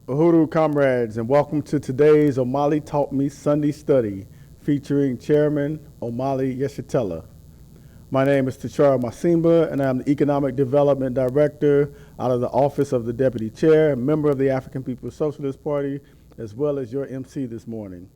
Uhuru Comrades, and welcome to today's Omali Taught Me Sunday Study, featuring Chairman Omali Yeshitela. My name is Tachara Masimba, and I'm the Economic Development Director out of the Office of the Deputy Chair, member of the African People's Socialist Party, as well as your MC this morning.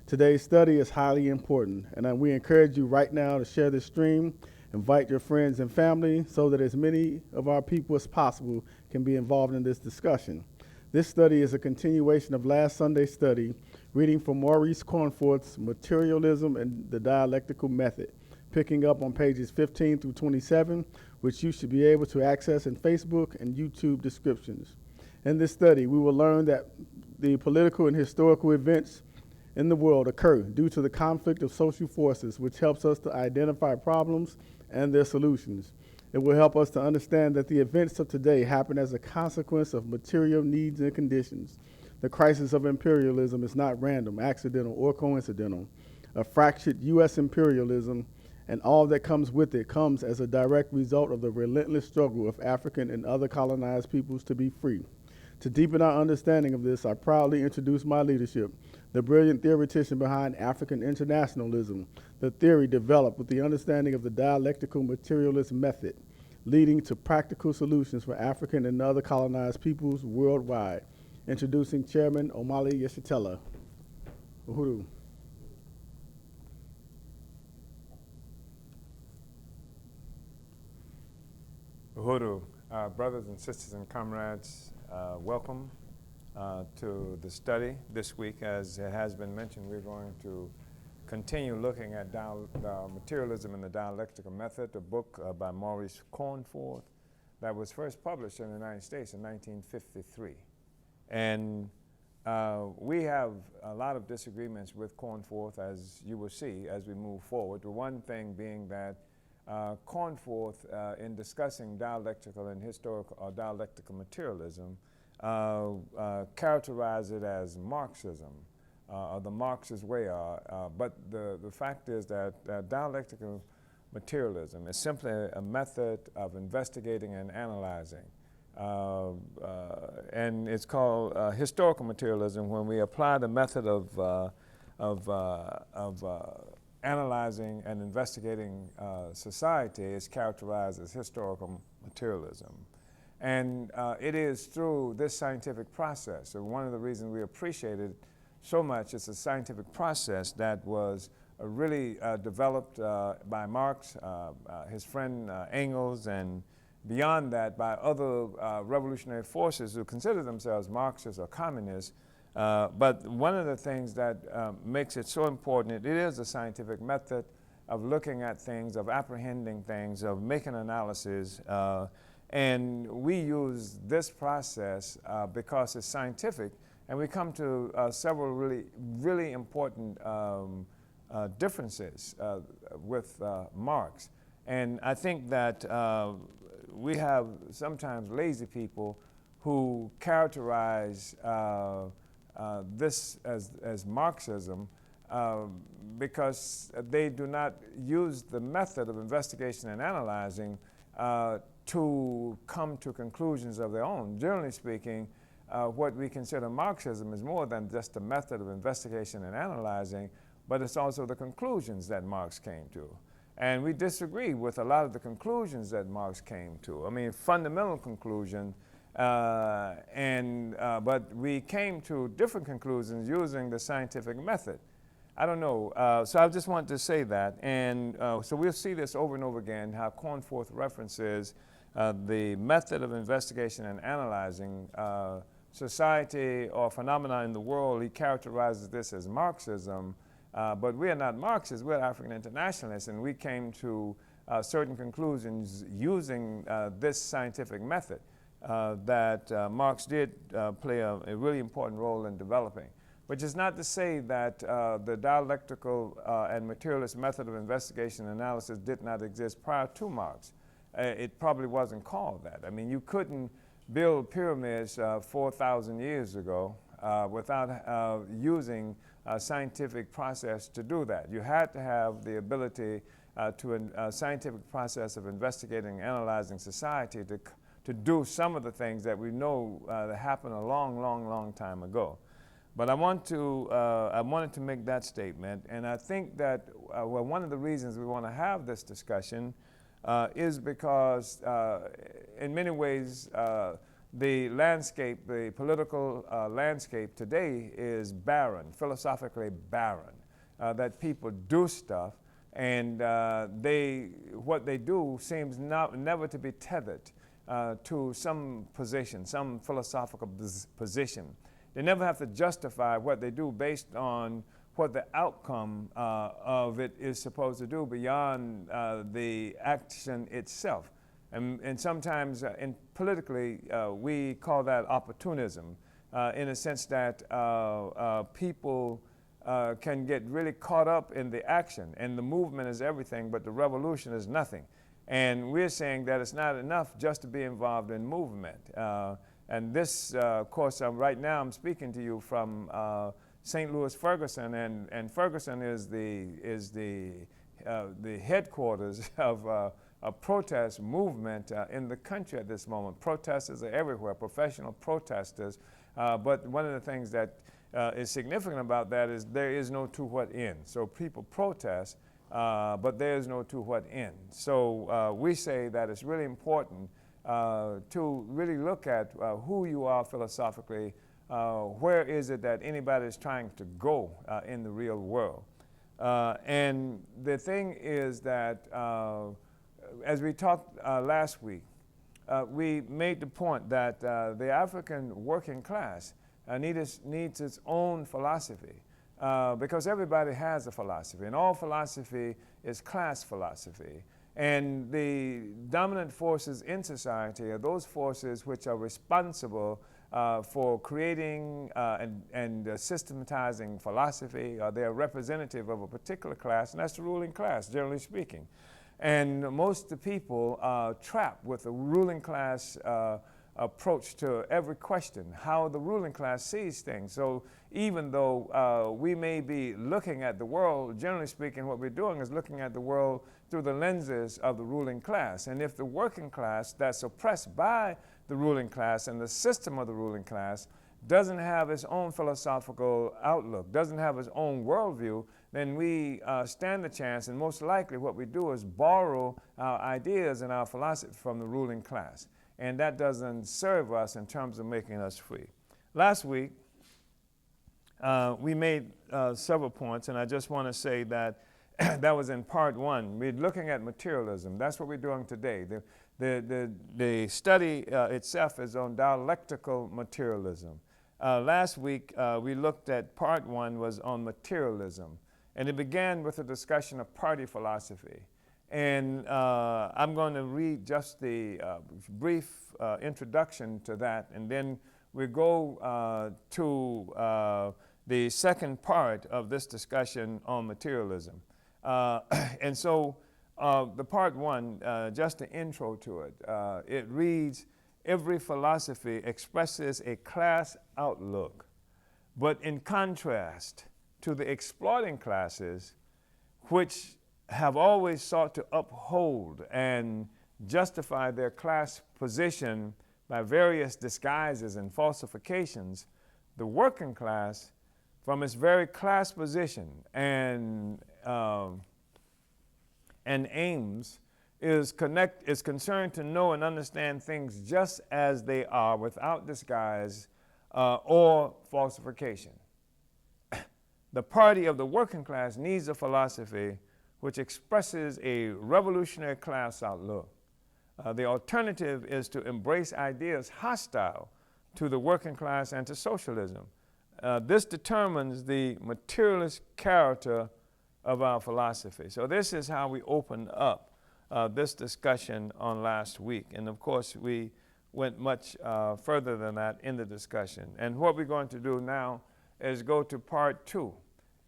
Today's study is highly important, and we encourage you right now to share this stream, invite your friends and family so that as many of our people as possible can be involved in this discussion. This study is a continuation of last Sunday's study, reading from Maurice Cornforth's Materialism and the Dialectical Method, picking up on pages 15 through 27, which you should be able to access in Facebook and YouTube descriptions. In this study, we will learn that the political and historical events in the world occur due to the conflict of social forces, which helps us to identify problems and their solutions. It will help us to understand that the events of today happen as a consequence of material needs and conditions. The crisis of imperialism is not random, accidental, or coincidental. A fractured U.S. imperialism and all that comes with it comes as a direct result of the relentless struggle of African and other colonized peoples to be free. To deepen our understanding of this, I proudly introduce my leadership, the brilliant theoretician behind African internationalism, the theory developed with the understanding of the dialectical materialist method, leading to practical solutions for African and other colonized peoples worldwide. Introducing Chairman Omali Yeshitela. Uhuru. Uhuru, brothers and sisters and comrades, welcome to the study this week. As it has been mentioned, we're going to continue looking at Materialism and the Dialectical Method, a book by Maurice Cornforth that was first published in the United States in 1953. And we have a lot of disagreements with Cornforth, as you will see as we move forward. The one thing being that Cornforth, in discussing dialectical and historical or dialectical materialism, characterized it as Marxism, or the Marxist way. But the fact is that dialectical materialism is simply a method of investigating and analyzing. And it's called historical materialism when we apply the method of analyzing and investigating society. Is characterized as historical materialism. And it is through this scientific process, so one of the reasons we appreciate it so much is a scientific process that was really developed by Marx, his friend Engels, and beyond that by other revolutionary forces who consider themselves Marxists or communists. But one of the things that makes it so important, it is a scientific method of looking at things, of apprehending things, of making analysis. And we use this process because it's scientific And we come to several really important differences with Marx. And I think that we have sometimes lazy people who characterize this as Marxism because they do not use the method of investigation and analyzing to come to conclusions of their own. Generally speaking, what we consider Marxism is more than just a method of investigation and analyzing, but it's also the conclusions that Marx came to. And we disagree with a lot of the conclusions that Marx came to. I mean, fundamental conclusion, but we came to different conclusions using the scientific method. I don't know. So I just wanted to say that. And so we'll see this over and over again, how Cornforth references the method of investigation and analyzing society or phenomena in the world. He characterizes this as Marxism. But we are not Marxists, we're African internationalists, and we came to certain conclusions using this scientific method that Marx did play a really important role in developing. Which is not to say that the dialectical and materialist method of investigation and analysis did not exist prior to Marx. It probably wasn't called that. I mean, you couldn't build pyramids 4,000 years ago without using a scientific process to do that. You had to have the ability to a scientific process of investigating and analyzing society to do some of the things that we know that happened a long time ago. But I wanted to make that statement, and I think that one of the reasons we want to have this discussion is because in many ways the landscape, the political landscape today is barren, philosophically barren, that people do stuff and what they do seems never to be tethered to some position, some philosophical position. They never have to justify what they do based on what the outcome of it is supposed to do beyond the action itself. And sometimes politically, we call that opportunism in a sense that people can get really caught up in the action, and the movement is everything, but the revolution is nothing. And we're saying that it's not enough just to be involved in movement. And this, of course, right now I'm speaking to you from St. Louis, Ferguson, and Ferguson is the headquarters of a protest movement in the country at this moment. Protesters are everywhere, professional protesters. But one of the things that is significant about that is there is no to what end. So people protest, but there is no to what end. So we say that it's really important to really look at who you are philosophically, where is it that anybody is trying to go in the real world. And the thing is that as we talked last week, we made the point that the African working class needs its own philosophy because everybody has a philosophy, and all philosophy is class philosophy. And the dominant forces in society are those forces which are responsible for creating and systematizing philosophy. They're representative of a particular class, and that's the ruling class, generally speaking. And most of the people are trapped with the ruling class approach to every question, how the ruling class sees things. So even though we may be looking at the world, generally speaking, what we're doing is looking at the world through the lenses of the ruling class. And if the working class that's oppressed by the ruling class and the system of the ruling class doesn't have its own philosophical outlook, doesn't have its own worldview, then we stand a chance, and most likely what we do is borrow our ideas and our philosophy from the ruling class. And that doesn't serve us in terms of making us free. Last week, we made several points, and I just want to say that that was in part one. We're looking at materialism. That's what we're doing today. The study itself is on dialectical materialism. Last week, we looked at part one was on materialism, and it began with a discussion of party philosophy. And I'm going to read just the brief introduction to that, and then we go to the second part of this discussion on materialism. And so the part one, just the intro to it, it reads, every philosophy expresses a class outlook, but in contrast to the exploiting classes, which have always sought to uphold and justify their class position by various disguises and falsifications, the working class, from its very class position and aims, is concerned to know and understand things just as they are, without disguise or falsification. The party of the working class needs a philosophy which expresses a revolutionary class outlook. The alternative is to embrace ideas hostile to the working class and to socialism. This determines the materialist character of our philosophy. So this is how we opened up this discussion on last week. And of course, we went much further than that in the discussion. And what we're going to do now is go to part two.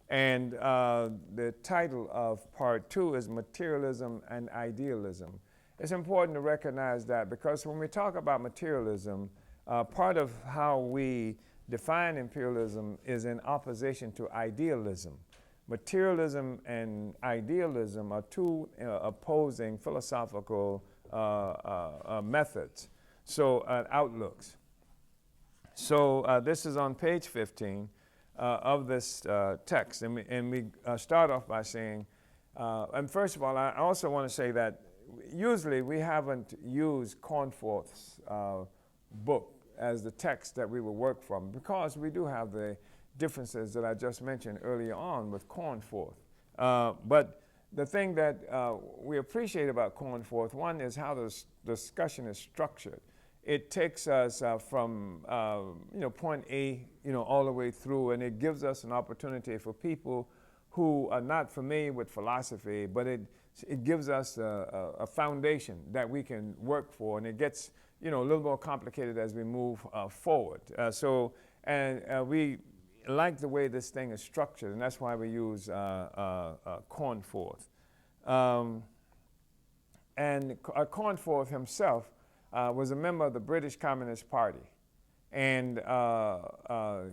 And the title of part two is Materialism and Idealism. It's important to recognize that, because when we talk about materialism, part of how we define imperialism is in opposition to idealism. Materialism and idealism are two opposing philosophical methods, so outlooks. So this is on page 15 of this text, and we start off by saying, and first of all, I also want to say that usually we haven't used Cornforth's book as the text that we will work from, because we do have the differences that I just mentioned earlier on with Cornforth. But the thing that we appreciate about Cornforth, one, is how the discussion is structured. It takes us from point A all the way through, and it gives us an opportunity for people who are not familiar with philosophy, but it gives us a foundation that we can work for, and it gets a little more complicated as we move forward. We like the way this thing is structured, and that's why we use Cornforth. And Cornforth himself was a member of the British Communist Party, and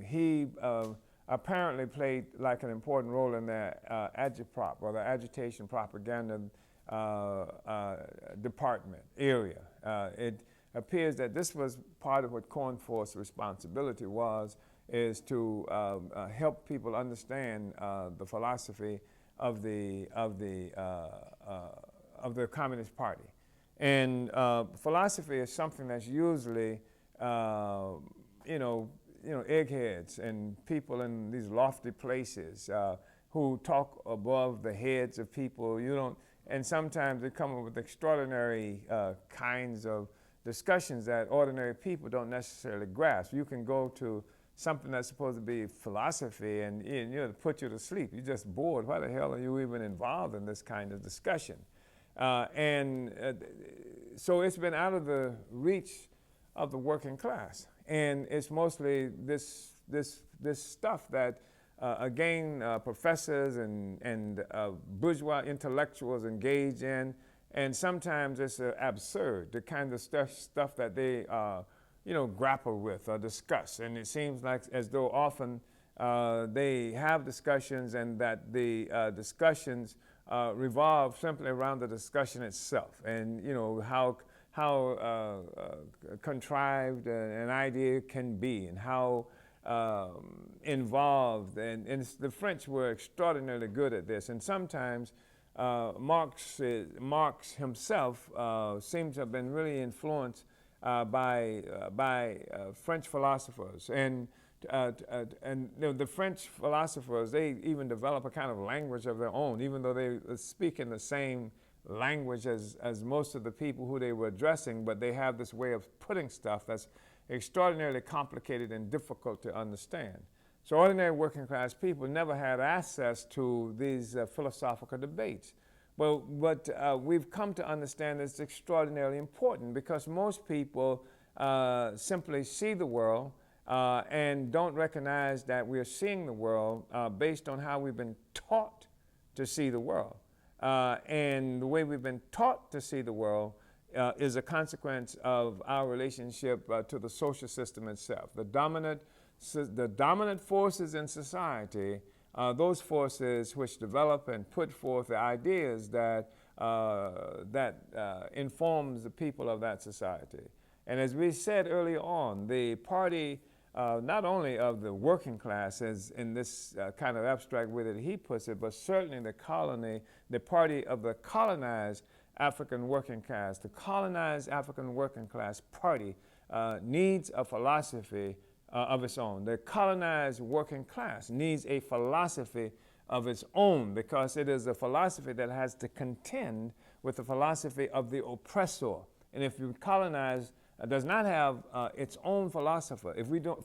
he apparently played like an important role in their agitprop, or the agitation propaganda department area. It appears that this was part of what Cornforth's responsibility was, is to help people understand the philosophy of the Communist Party. And philosophy is something that's usually, eggheads and people in these lofty places who talk above the heads of people. And sometimes they come up with extraordinary kinds of discussions that ordinary people don't necessarily grasp. You can go to something that's supposed to be philosophy and to put you to sleep. You're just bored. Why the hell are you even involved in this kind of discussion? So it's been out of the reach of the working class, and it's mostly this stuff that again professors and bourgeois intellectuals engage in, and sometimes it's absurd, the kind of stuff that they grapple with or discuss, and it seems like as though often they have discussions, and that the discussions revolve simply around the discussion itself, and how contrived an idea can be, and how involved, and the French were extraordinarily good at this, and sometimes Marx himself seems to have been really influenced by French philosophers, and the French philosophers, they even develop a kind of language of their own, even though they speak in the same language as most of the people who they were addressing, but they have this way of putting stuff that's extraordinarily complicated and difficult to understand. So ordinary working class people never had access to these philosophical debates. But what we've come to understand is extraordinarily important, because most people simply see the world and don't recognize that we're seeing the world based on how we've been taught to see the world. And the way we've been taught to see the world is a consequence of our relationship to the social system itself. The dominant forces in society are those forces which develop and put forth the ideas that informs the people of that society. And as we said earlier on, the party not only of the working class, as in this kind of abstract way that he puts it, but certainly the party of the colonized African working class. The colonized African working class party needs a philosophy of its own. The colonized working class needs a philosophy of its own, because it is a philosophy that has to contend with the philosophy of the oppressor. And if you colonize does not have its own philosopher, if we don't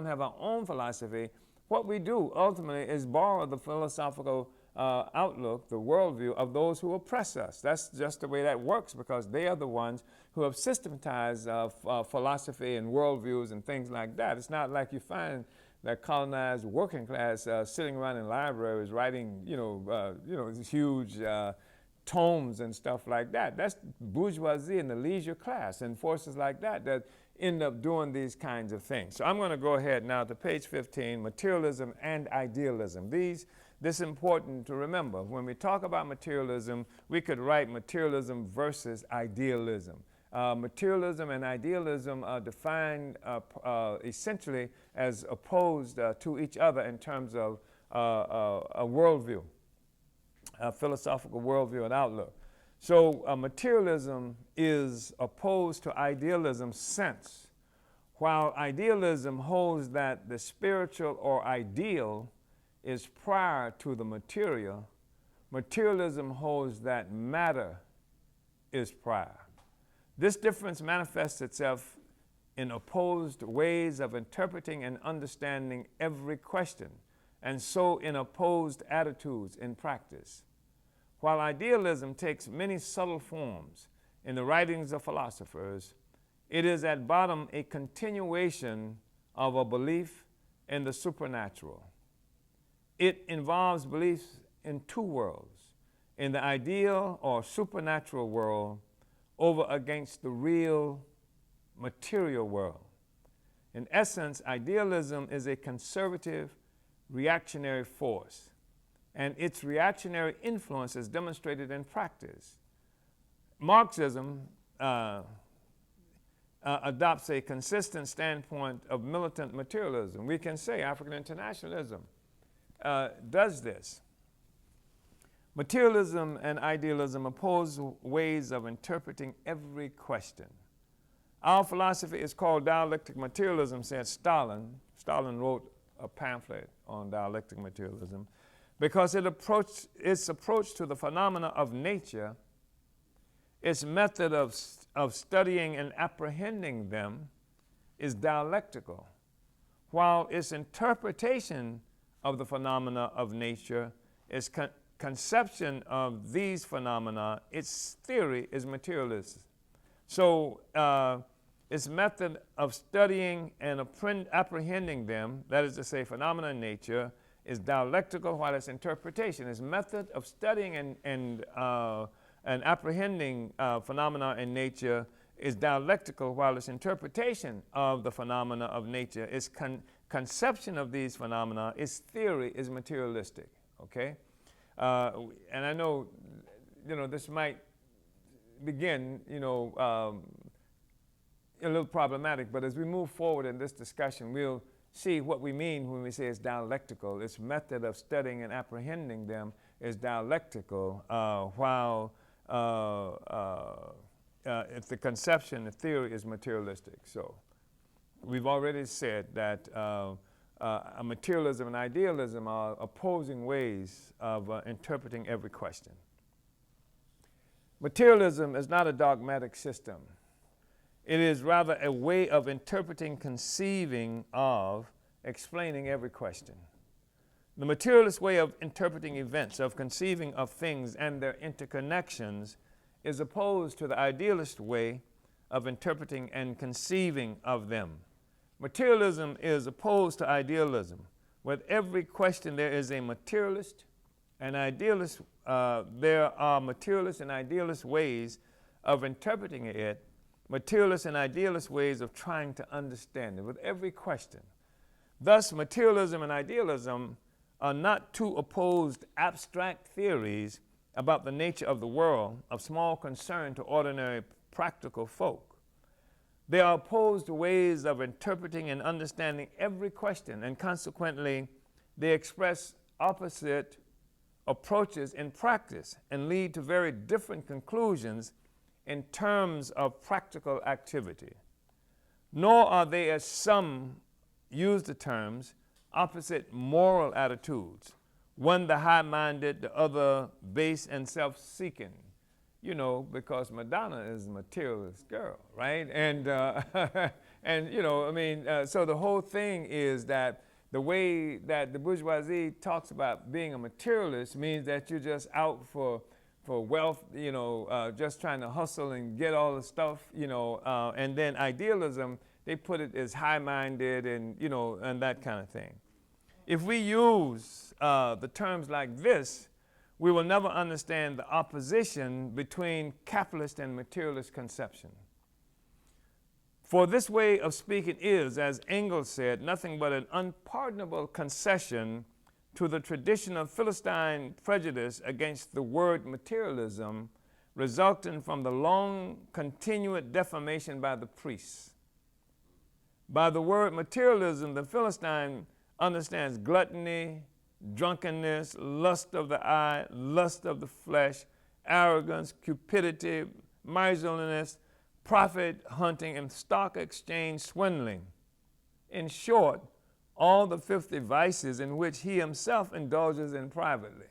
have our own philosophy, what we do ultimately is borrow the philosophical outlook, the worldview of those who oppress us. That's just the way that works, because they are the ones who have systematized philosophy and worldviews and things like that. It's not like you find that colonized working class sitting around in libraries writing, these huge tomes and stuff like that. That's bourgeoisie and the leisure class and forces like that that end up doing these kinds of things. So I'm going to go ahead now to page 15, materialism and idealism. This is important to remember. When we talk about materialism, we could write materialism versus idealism. Materialism and idealism are defined essentially as opposed to each other in terms of a worldview, a philosophical worldview and outlook. So materialism is opposed to idealism, since while idealism holds that the spiritual or ideal is prior to the material, materialism holds that matter is prior. This difference manifests itself in opposed ways of interpreting and understanding every question, and so in opposed attitudes in practice. While idealism takes many subtle forms in the writings of philosophers, it is at bottom a continuation of a belief in the supernatural. It involves beliefs in two worlds, in the ideal or supernatural world over against the real material world. In essence, idealism is a conservative, reactionary force, and its reactionary influence is demonstrated in practice. Marxism adopts a consistent standpoint of militant materialism. We can say African internationalism does this. Materialism and idealism oppose ways of interpreting every question. Our philosophy is called dialectic materialism, said Stalin. Stalin wrote a pamphlet on dialectic materialism, because its approach to the phenomena of nature, its method of studying and apprehending them is dialectical, while its interpretation of the phenomena of nature, its conception of these phenomena, its theory is materialist. So its method of studying and apprehending them, that is to say phenomena in nature, is dialectical, while its interpretation, its method of studying and apprehending phenomena in nature is dialectical, while its interpretation of the phenomena of nature, its conception of these phenomena, its theory is materialistic, okay? And I know, this might begin, a little problematic, but as we move forward in this discussion, we'll see what we mean when we say it's dialectical. Its method of studying and apprehending them is dialectical, while if the conception, the theory is materialistic. So we've already said that materialism and idealism are opposing ways of interpreting every question. Materialism is not a dogmatic system. It is rather a way of interpreting, conceiving of, explaining every question. The materialist way of interpreting events, of conceiving of things and their interconnections, is opposed to the idealist way of interpreting and conceiving of them. Materialism is opposed to idealism. With every question, there is a materialist and idealist. There are materialist and idealist ways of interpreting it, materialist and idealist ways of trying to understand it with every question. Thus, materialism and idealism are not two opposed abstract theories about the nature of the world of small concern to ordinary practical folk. They are opposed ways of interpreting and understanding every question, and consequently, they express opposite approaches in practice and lead to very different conclusions in terms of practical activity. Nor are they, as some use the terms, opposite moral attitudes, one the high-minded, the other base and self-seeking. You know, because Madonna is a materialist girl, right? And, and you know, I mean, so the whole thing is that the way that the bourgeoisie talks about being a materialist means that you're just out for wealth, you know, just trying to hustle and get all the stuff, you know, and then idealism, they put it as high-minded and, you know, and that kind of thing. If we use the terms like this, we will never understand the opposition between capitalist and materialist conception. For this way of speaking is, as Engels said, nothing but an unpardonable concession to the tradition of Philistine prejudice against the word materialism, resulting from the long continued defamation by the priests. By the word materialism, the Philistine understands gluttony, drunkenness, lust of the eye, lust of the flesh, arrogance, cupidity, miserliness, profit hunting, and stock exchange swindling. In short, all the 50 vices in which he himself indulges in privately.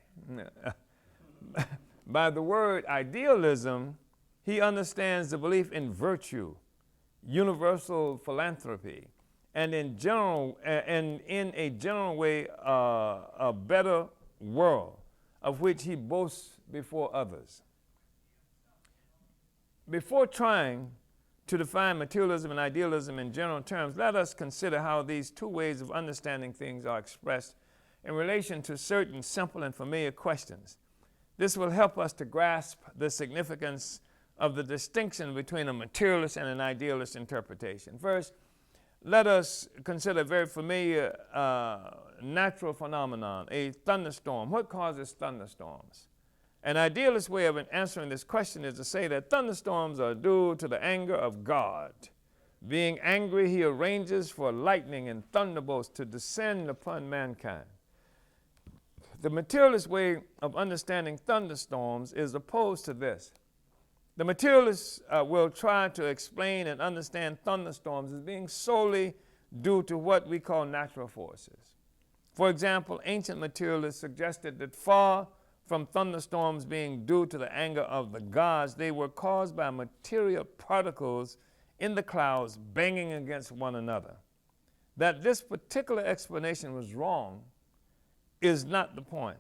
By the word idealism, he understands the belief in virtue, universal philanthropy, and in a general way, a better world of which he boasts before others. Before trying to define materialism and idealism in general terms, let us consider how these two ways of understanding things are expressed in relation to certain simple and familiar questions. This will help us to grasp the significance of the distinction between a materialist and an idealist interpretation. First, let us consider a very familiar natural phenomenon, a thunderstorm. What causes thunderstorms? An idealist way of answering this question is to say that thunderstorms are due to the anger of God. Being angry, he arranges for lightning and thunderbolts to descend upon mankind. The materialist way of understanding thunderstorms is opposed to this. The materialists will try to explain and understand thunderstorms as being solely due to what we call natural forces. For example, ancient materialists suggested that far from thunderstorms being due to the anger of the gods, they were caused by material particles in the clouds banging against one another. That this particular explanation was wrong is not the point.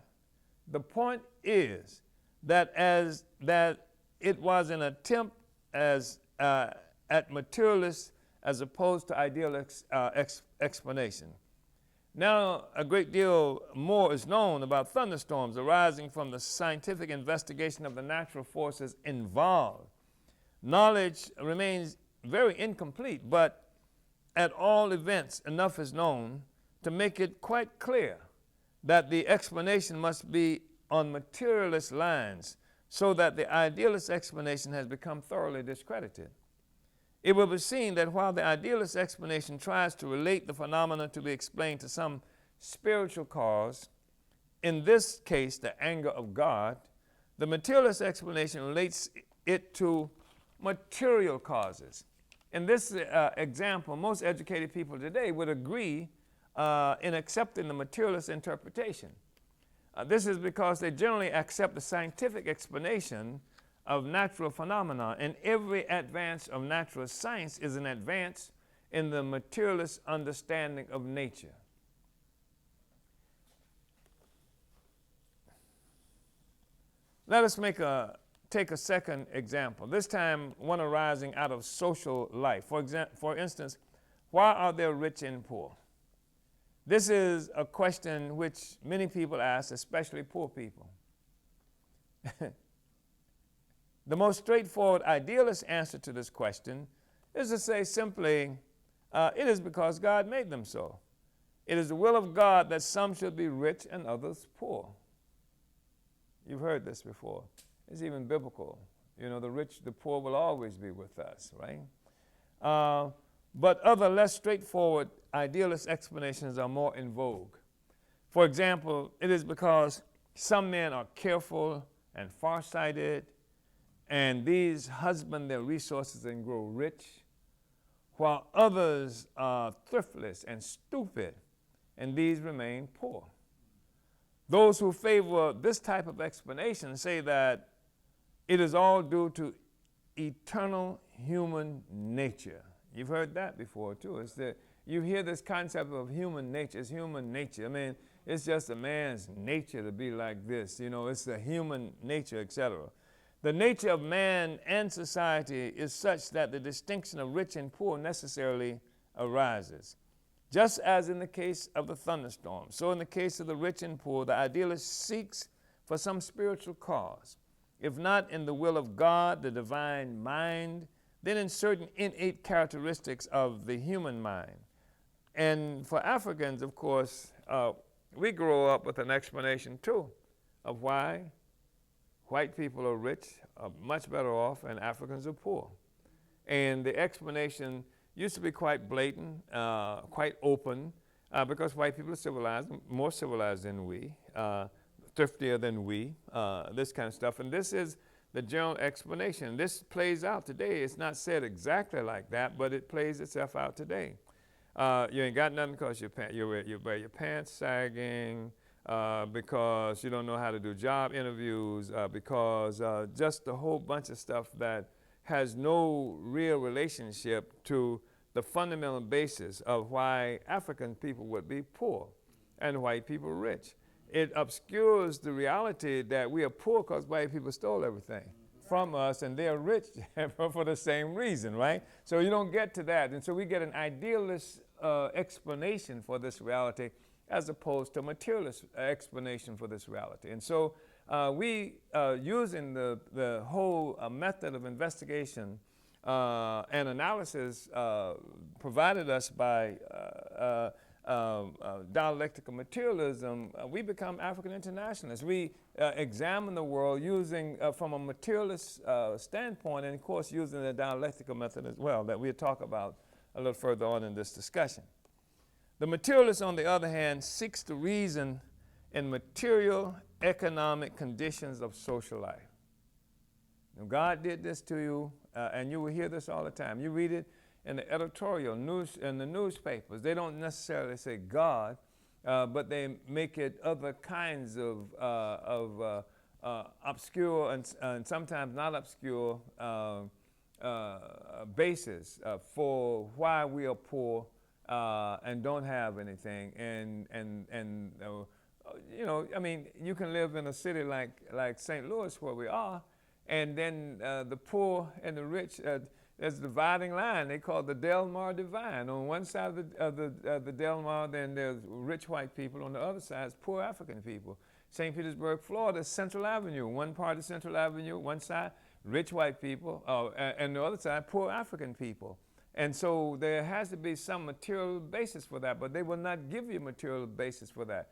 The point is that it was an attempt at materialist as opposed to idealist explanation. Now, a great deal more is known about thunderstorms arising from the scientific investigation of the natural forces involved. Knowledge remains very incomplete, but at all events, enough is known to make it quite clear that the explanation must be on materialist lines, so that the idealist explanation has become thoroughly discredited. It will be seen that while the idealist explanation tries to relate the phenomena to be explained to some spiritual cause, in this case the anger of God, the materialist explanation relates it to material causes. In this example, most educated people today would agree in accepting the materialist interpretation. This is because they generally accept the scientific explanation of natural phenomena, and every advance of natural science is an advance in the materialist understanding of nature. Let us take a second example, this time one arising out of social life. For instance, Why are there rich and poor? This is a question which many people ask, especially poor people. The most straightforward idealist answer to this question is to say simply, it is because God made them so. It is the will of God that some should be rich and others poor. You've heard this before. It's even biblical. You know, the rich, the poor will always be with us, right? But other less straightforward idealist explanations are more in vogue. For example, it is because some men are careful and farsighted, and these husband their resources and grow rich, while others are thriftless and stupid, and these remain poor. Those who favor this type of explanation say that it is all due to eternal human nature. You've heard that before too. It's that you hear this concept of human nature. It's human nature. I mean, it's just a man's nature to be like this. You know, it's the human nature, etc. The nature of man and society is such that the distinction of rich and poor necessarily arises. Just as in the case of the thunderstorm, so in the case of the rich and poor, the idealist seeks for some spiritual cause. If not in the will of God, the divine mind, then in certain innate characteristics of the human mind. And for Africans, of course, we grow up with an explanation too of why white people are rich, are much better off, and Africans are poor. And the explanation used to be quite blatant, quite open, because white people are civilized, more civilized than we, thriftier than we, this kind of stuff. And this is the general explanation. This plays out today. It's not said exactly like that, but it plays itself out today. You ain't got nothing because you wear your pants sagging, because you don't know how to do job interviews, because just a whole bunch of stuff that has no real relationship to the fundamental basis of why African people would be poor and white people rich. It obscures the reality that we are poor because white people stole everything from us, and they're rich for the same reason, right? So you don't get to that. And so we get an idealist explanation for this reality as opposed to a materialist explanation for this reality. And so we, using the whole method of investigation and analysis provided us by dialectical materialism, we become African internationalists. We examine the world using, from a materialist standpoint, and of course using the dialectical method as well that we'll talk about a little further on in this discussion. The materialist, on the other hand, seeks to reason in material economic conditions of social life. Now, God did this to you, and you will hear this all the time. You read it in the editorial news, in the newspapers. They don't necessarily say God, but they make it other kinds of obscure and sometimes not obscure basis for why we are poor and don't have anything. And you know, I mean, you can live in a city like St. Louis where we are, and then the poor and the rich, there's a dividing line. They call it the Del Mar Divide. On one side of the Del Mar, then there's rich white people. On the other side, it's poor African people. St. Petersburg, Florida, Central Avenue. One part of Central Avenue, one side, rich white people, and the other side, poor African people. And so there has to be some material basis for that, but they will not give you a material basis for that.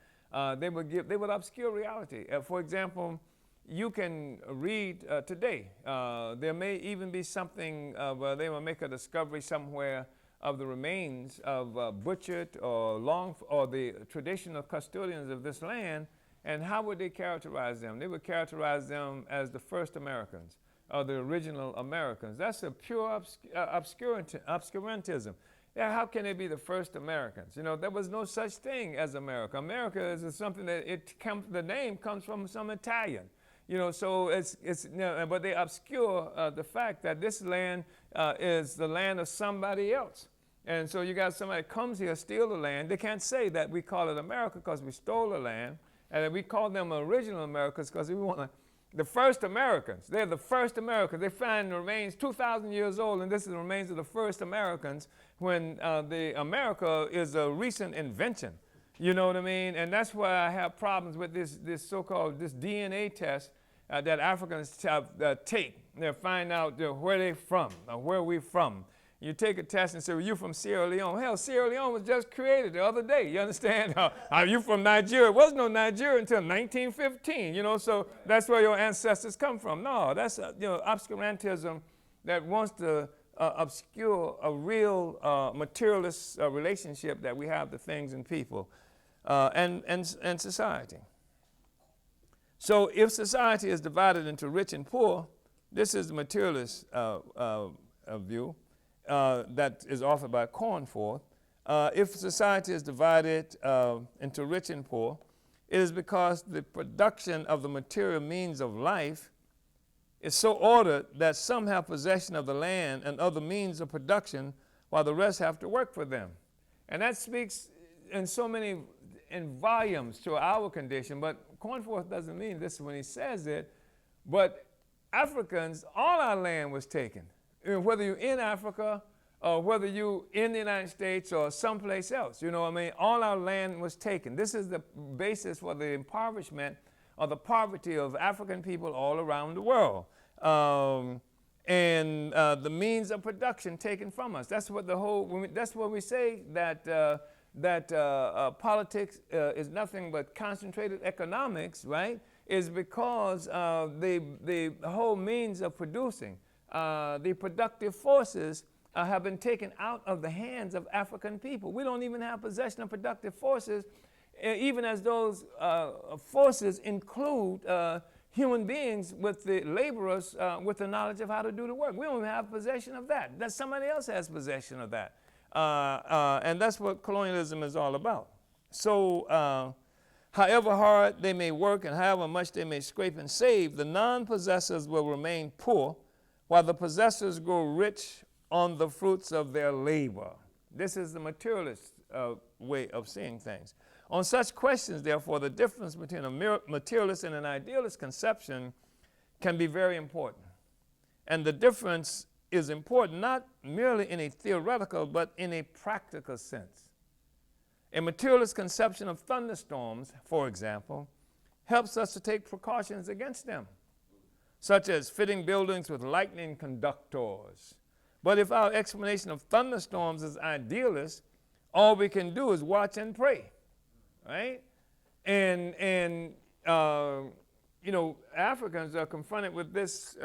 They would obscure reality. For example, you can read today, there may even be something where they will make a discovery somewhere of the remains of butchered or the traditional custodians of this land, and how would they characterize them? They would characterize them as the first Americans, or the original Americans. That's a pure obscurantism. Yeah, how can they be the first Americans? You know, there was no such thing as America. America is something that the name comes from some Italian. You know, so it's you know, but they obscure the fact that this land is the land of somebody else. And so you got somebody that comes here, steal the land. They can't say that we call it America because we stole the land, and that we call them original Americans because we want to the first Americans. They're the first Americans. They find the remains 2,000 years old, and this is the remains of the first Americans when the America is a recent invention. You know what I mean? And that's why I have problems with this so-called DNA test that Africans take. They find out where they're from, where we're from. You take a test and say, well, you're from Sierra Leone. Hell, Sierra Leone was just created the other day. You understand? Are you from Nigeria? There was no Nigeria until 1915, you know, so that's where your ancestors come from. No, that's, obscurantism that wants to obscure a real materialist relationship that we have to things and people and society. So if society is divided into rich and poor, this is the materialist view. That is offered by Cornforth. If society is divided into rich and poor, it is because the production of the material means of life is so ordered that some have possession of the land and other means of production while the rest have to work for them. And that speaks in volumes to our condition, but Cornforth doesn't mean this when he says it, but Africans, all our land was taken. Whether you're in Africa or whether you're in the United States or someplace else, you know what I mean? All our land was taken. This is the basis for the impoverishment or the poverty of African people all around the world. And the means of production taken from us. That's what that's what we say that politics is nothing but concentrated economics, right? Is because the whole means of producing, the productive forces have been taken out of the hands of African people. We don't even have possession of productive forces, even as those forces include human beings with the laborers with the knowledge of how to do the work. We don't have possession of that. That somebody else has possession of that. And that's what colonialism is all about. So however hard they may work and however much they may scrape and save, the non-possessors will remain poor while the possessors grow rich on the fruits of their labor. This is the materialist way of seeing things. On such questions, therefore, the difference between a materialist and an idealist conception can be very important. And the difference is important not merely in a theoretical, but in a practical sense. A materialist conception of thunderstorms, for example, helps us to take precautions against them, such as fitting buildings with lightning conductors. But if our explanation of thunderstorms is idealist, all we can do is watch and pray, right? And Africans are confronted with this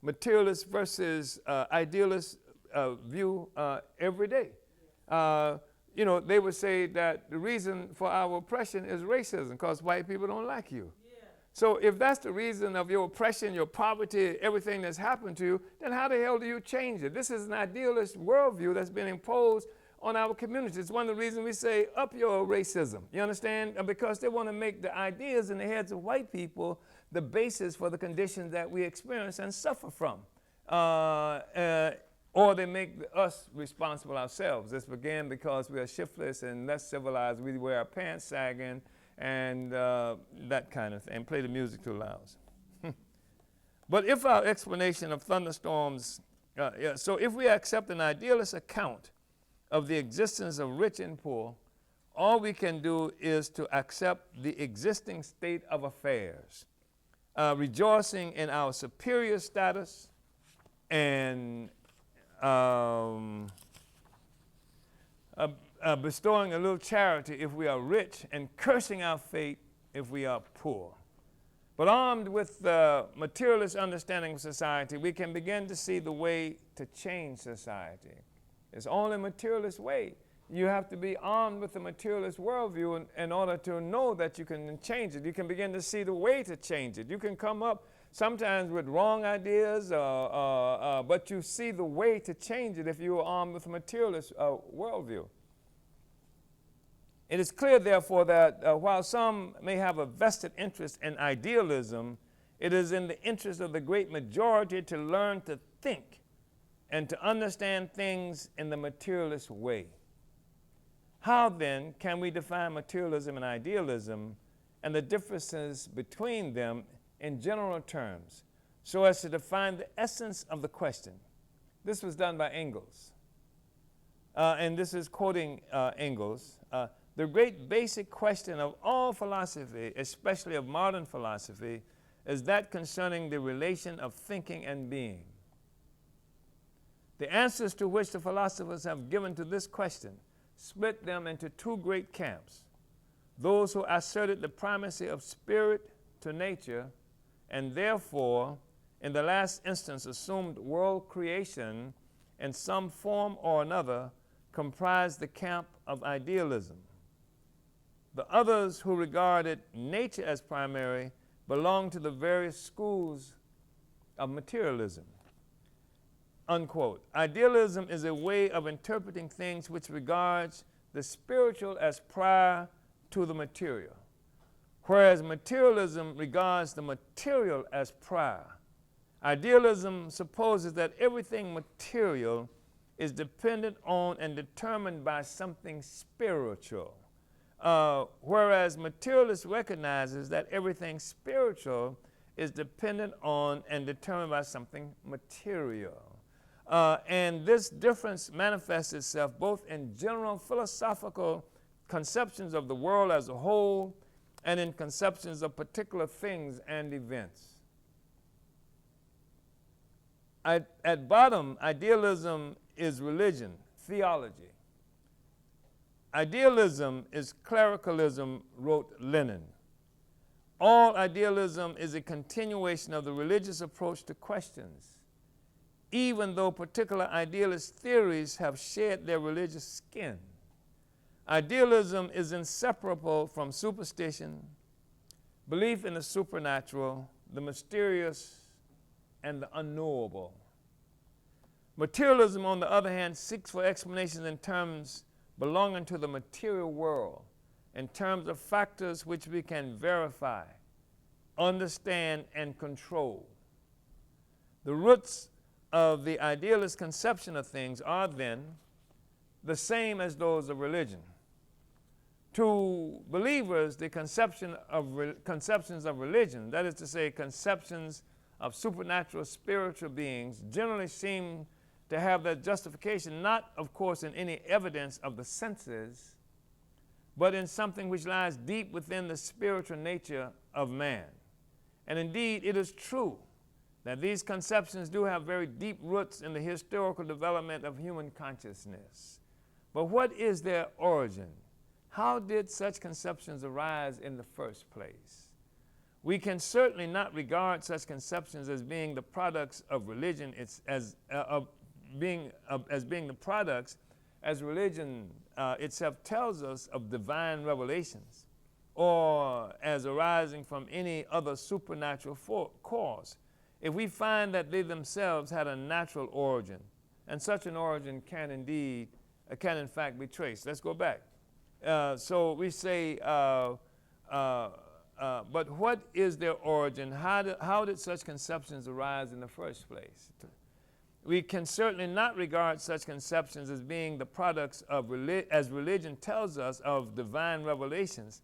materialist versus idealist view every day. They would say that the reason for our oppression is racism, because white people don't like you. So if that's the reason of your oppression, your poverty, everything that's happened to you, then how the hell do you change it? This is an idealist worldview that's been imposed on our communities. It's one of the reasons we say, up your racism. You understand? Because they want to make the ideas in the heads of white people the basis for the conditions that we experience and suffer from. Or they make us responsible ourselves. This began because we are shiftless and less civilized. We wear our pants sagging and that kind of thing, and play the music too loud. But if our explanation of thunderstorms, so if we accept an idealist account of the existence of rich and poor, all we can do is to accept the existing state of affairs, rejoicing in our superior status and bestowing a little charity if we are rich and cursing our fate if we are poor. But armed with the materialist understanding of society, we can begin to see the way to change society. It's only a materialist way. You have to be armed with the materialist worldview in order to know that you can change it. You can begin to see the way to change it. You can come up sometimes with wrong ideas, but you see the way to change it if you are armed with a materialist worldview. It is clear, therefore, that while some may have a vested interest in idealism, it is in the interest of the great majority to learn to think and to understand things in the materialist way. How, then, can we define materialism and idealism and the differences between them in general terms so as to define the essence of the question. This was done by Engels. And this is quoting Engels. The great basic question of all philosophy, especially of modern philosophy, is that concerning the relation of thinking and being. The answers to which the philosophers have given to this question split them into two great camps: those who asserted the primacy of spirit to nature and therefore, in the last instance, assumed world creation in some form or another, comprised the camp of idealism. The others, who regarded nature as primary, belonged to the various schools of materialism. Unquote. Idealism is a way of interpreting things which regards the spiritual as prior to the material, whereas materialism regards the material as prior. Idealism supposes that everything material is dependent on and determined by something spiritual, whereas materialist recognizes that everything spiritual is dependent on and determined by something material. And this difference manifests itself both in general philosophical conceptions of the world as a whole and in conceptions of particular things and events. At bottom, idealism is religion, theology. Idealism is clericalism, wrote Lenin. All idealism is a continuation of the religious approach to questions, even though particular idealist theories have shed their religious skin. Idealism is inseparable from superstition, belief in the supernatural, the mysterious, and the unknowable. Materialism, on the other hand, seeks for explanations in terms belonging to the material world, in terms of factors which we can verify, understand, and control. The roots of the idealist conception of things are then the same as those of religion. To believers, the conceptions of religion, that is to say, conceptions of supernatural spiritual beings, generally seem to have their justification not, of course, in any evidence of the senses, but in something which lies deep within the spiritual nature of man. And indeed, it is true that these conceptions do have very deep roots in the historical development of human consciousness. But what is their origin? How did such conceptions arise in the first place? We can certainly not regard such conceptions as being the products of religion, as being the products as religion itself tells us of divine revelations, or as arising from any other supernatural cause, if we find that they themselves had a natural origin, and such an origin can in fact be traced. Let's go back. So we say, but what is their origin? How did such conceptions arise in the first place? We can certainly not regard such conceptions as being the products of as religion tells us of divine revelations,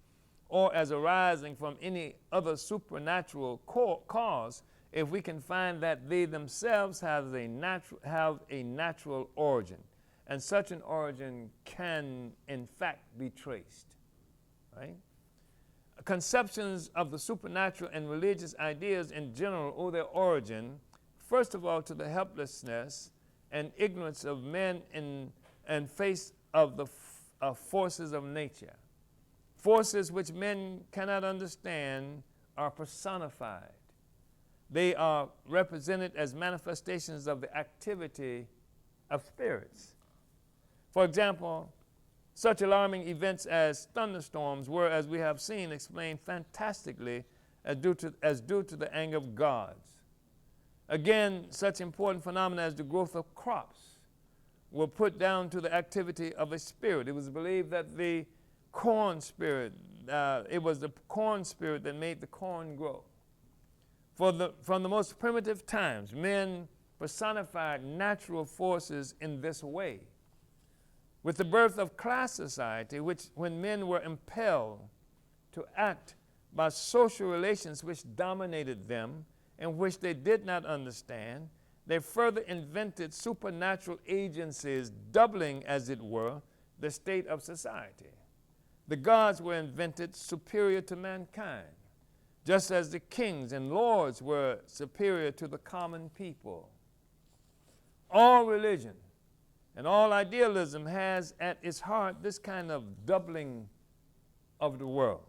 or as arising from any other supernatural cause, if we can find that they themselves have a natural origin, and such an origin can in fact be traced, right? Conceptions of the supernatural and religious ideas in general owe their origin, first of all, to the helplessness and ignorance of men in face of the forces of nature. Forces which men cannot understand are personified. They are represented as manifestations of the activity of spirits. For example, such alarming events as thunderstorms were, as we have seen, explained fantastically as due to the anger of gods. Again, such important phenomena as the growth of crops were put down to the activity of a spirit. It was believed that the corn spirit, it was the corn spirit that made the corn grow. From the most primitive times, men personified natural forces in this way. With the birth of class society, when men were impelled to act by social relations which dominated them and which they did not understand. They further invented supernatural agencies, doubling, as it were, the state of society. The gods were invented superior to mankind, just as the kings and lords were superior to the common people. All religion and all idealism has at its heart this kind of doubling of the world.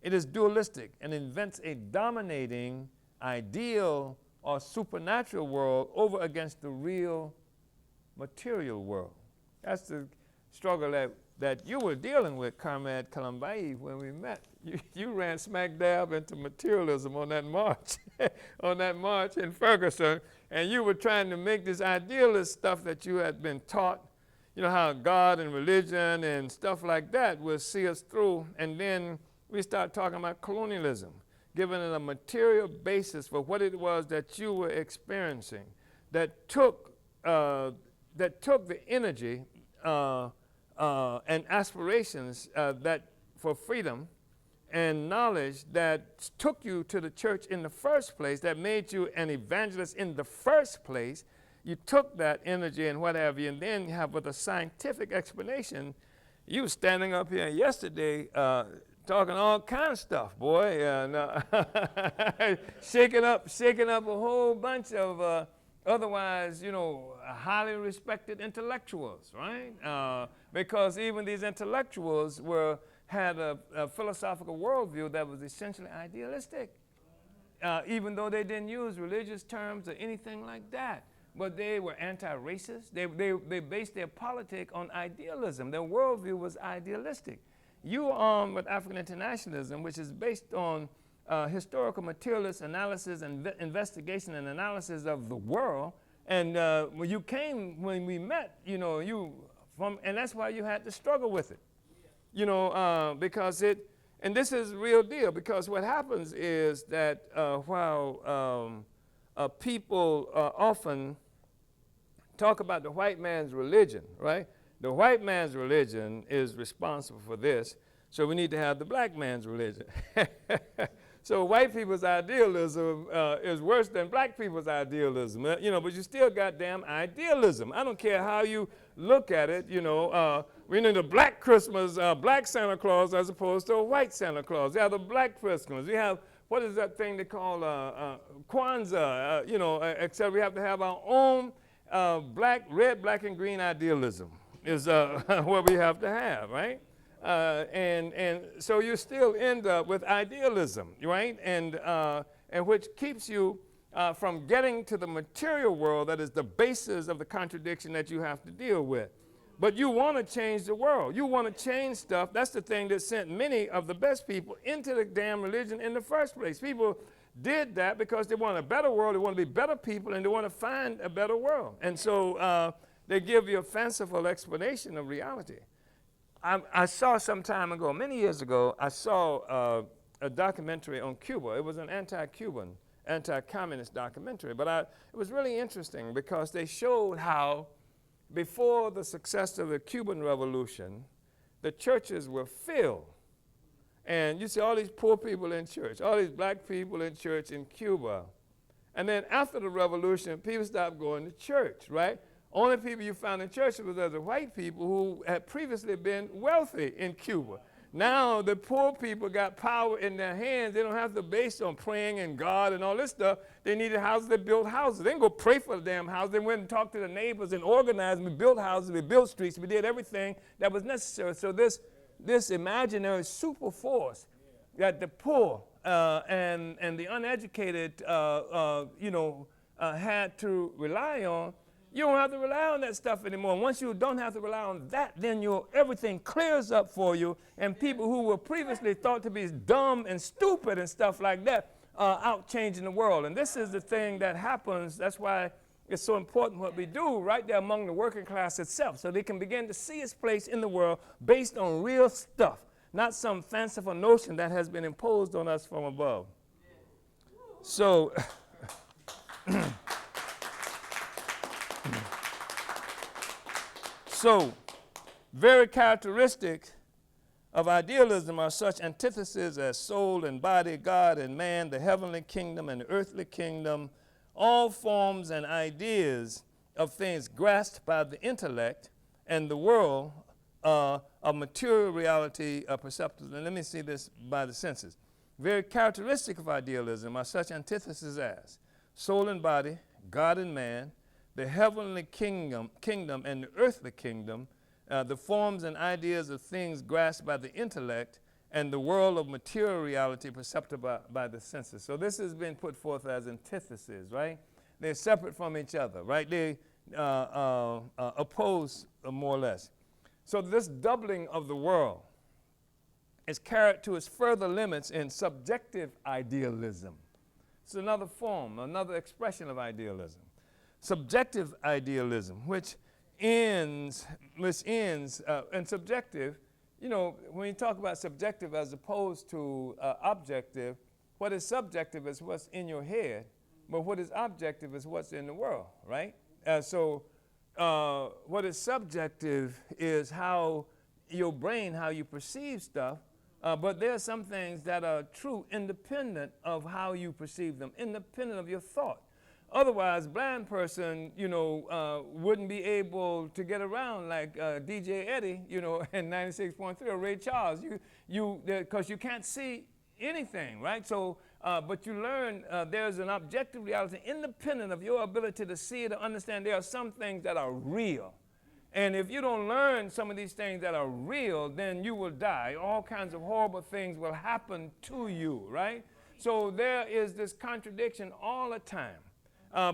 It is dualistic and invents a dominating ideal or supernatural world over against the real material world. That's the struggle that you were dealing with, Comrade Kalambai, when we met. You ran smack dab into materialism on that march, on that march in Ferguson, and you were trying to make this idealist stuff that you had been taught, you know, how God and religion and stuff like that will see us through, and then we start talking about colonialism, giving it a material basis for what it was that you were experiencing, that took the energy and aspirations that for freedom and knowledge that took you to the church in the first place, that made you an evangelist in the first place. You took that energy and what have you, and then you have with a scientific explanation. You were standing up here yesterday talking all kind of stuff, boy, and shaking up a whole bunch of otherwise, you know, highly respected intellectuals, right? Because even these intellectuals had a philosophical worldview that was essentially idealistic, even though they didn't use religious terms or anything like that. But they were anti-racist. They based their politic on idealism. Their worldview was idealistic. You are on with African internationalism, which is based on historical materialist analysis and investigation and analysis of the world. And when we met, you know, and that's why you had to struggle with it, you know, because and this is real deal, because what happens is that while people often talk about the white man's religion, right? The white man's religion is responsible for this, so we need to have the black man's religion. So white people's idealism is worse than black people's idealism, you know, but you still got damn idealism. I don't care how you look at it, you know. We need a black Christmas, black Santa Claus as opposed to a white Santa Claus. We have the black Christmas. We have, what is that thing they call Kwanzaa, you know, except we have to have our own red, black, and green idealism is what we have to have, right? And so you still end up with idealism, right? And which keeps you from getting to the material world that is the basis of the contradiction that you have to deal with. But you want to change the world. You want to change stuff. That's the thing that sent many of the best people into the damn religion in the first place. People did that because they want a better world, they want to be better people, and they want to find a better world. And so they give you a fanciful explanation of reality. I saw some time ago, many years ago, I saw a documentary on Cuba. It was an anti-Cuban, anti-communist documentary, but it was really interesting because they showed how before the success of the Cuban Revolution, the churches were filled. And you see all these poor people in church, all these black people in church in Cuba. And then after the revolution, people stopped going to church, right? Only people you found in church was other white people who had previously been wealthy in Cuba. Now the poor people got power in their hands. They don't have to base on praying and God and all this stuff. They needed houses, they built houses. They didn't go pray for the damn house. They went and talked to the neighbors and organized. We built houses, we built streets, we did everything that was necessary. So this imaginary super force that the poor and the uneducated, had to rely on, you don't have to rely on that stuff anymore. Once you don't have to rely on that, then everything clears up for you, and people who were previously thought to be dumb and stupid and stuff like that are out changing the world. And this is the thing that happens. That's why it's so important what we do right there among the working class itself, so they can begin to see its place in the world based on real stuff, not some fanciful notion that has been imposed on us from above. So, very characteristic of idealism are such antitheses as soul and body, God and man, the heavenly kingdom and the earthly kingdom, all forms and ideas of things grasped by the intellect, and the world of material reality perceptible. And let me see this by the senses. Very characteristic of idealism are such antitheses as soul and body, God and man, the heavenly kingdom and the earthly kingdom, the forms and ideas of things grasped by the intellect, and the world of material reality perceptible by the senses. So this has been put forth as antitheses, right? They're separate from each other, right? They oppose more or less. So this doubling of the world is carried to its further limits in subjective idealism. It's another form, another expression of idealism. Subjective idealism, which ends, and subjective, you know, when you talk about subjective as opposed to objective, what is subjective is what's in your head, but what is objective is what's in the world, right? So what is subjective is how your brain, how you perceive stuff, but there are some things that are true independent of how you perceive them, independent of your thought. Otherwise, blind person, you know, wouldn't be able to get around like DJ Eddie, you know, in 96.3 or Ray Charles, because you can't see anything, right? So, but you learn there's an objective reality independent of your ability to see it or understand. There are some things that are real. And if you don't learn some of these things that are real, then you will die. All kinds of horrible things will happen to you, right? So there is this contradiction all the time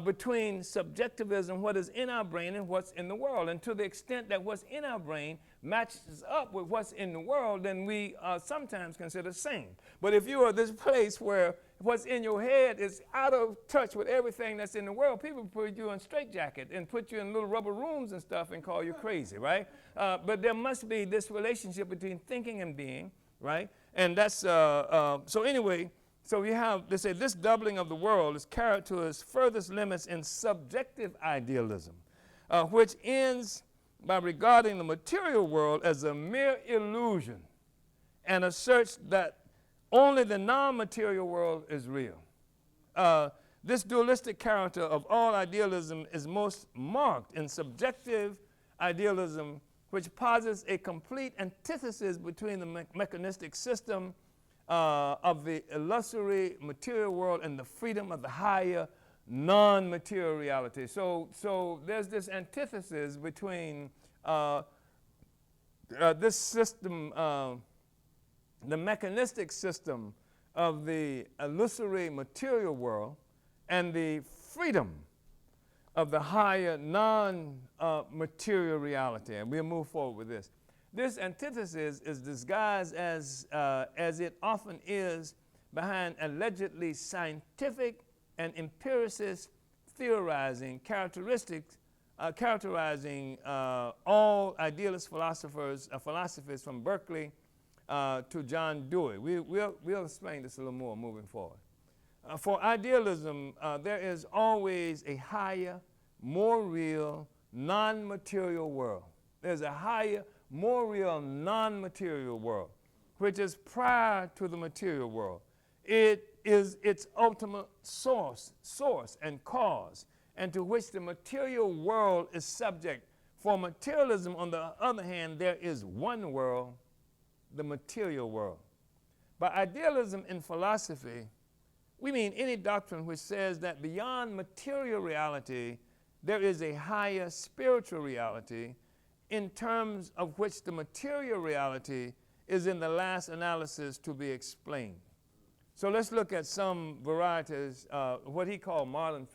between subjectivism, what is in our brain, and what's in the world. And to the extent that what's in our brain matches up with what's in the world, then we sometimes consider sane. But if you are this place where what's in your head is out of touch with everything that's in the world, people put you in straitjacket and put you in little rubber rooms and stuff and call you crazy, right? But there must be this relationship between thinking and being, right? And that's, so anyway, so we have, they say, this doubling of the world is carried to its furthest limits in subjective idealism, which ends by regarding the material world as a mere illusion and asserts that only the non-material world is real. This dualistic character of all idealism is most marked in subjective idealism, which posits a complete antithesis between the mechanistic system of the illusory material world and the freedom of the higher non-material reality. So there's this antithesis between this system, the mechanistic system of the illusory material world and the freedom of the higher non-material reality. And we'll move forward with this. This antithesis is disguised as it often is behind allegedly scientific and empiricist theorizing characteristics characterizing all idealist philosophies from Berkeley to John Dewey. We'll explain this a little more moving forward. For idealism, there is always a higher, more real, non-material world. There's a higher, more real, non-material world, which is prior to the material world. It is its ultimate source and cause, and to which the material world is subject. For materialism, on the other hand, there is one world, the material world. By idealism in philosophy, we mean any doctrine which says that beyond material reality, there is a higher spiritual reality in terms of which the material reality is in the last analysis to be explained. So let's look at some varieties, what he called modern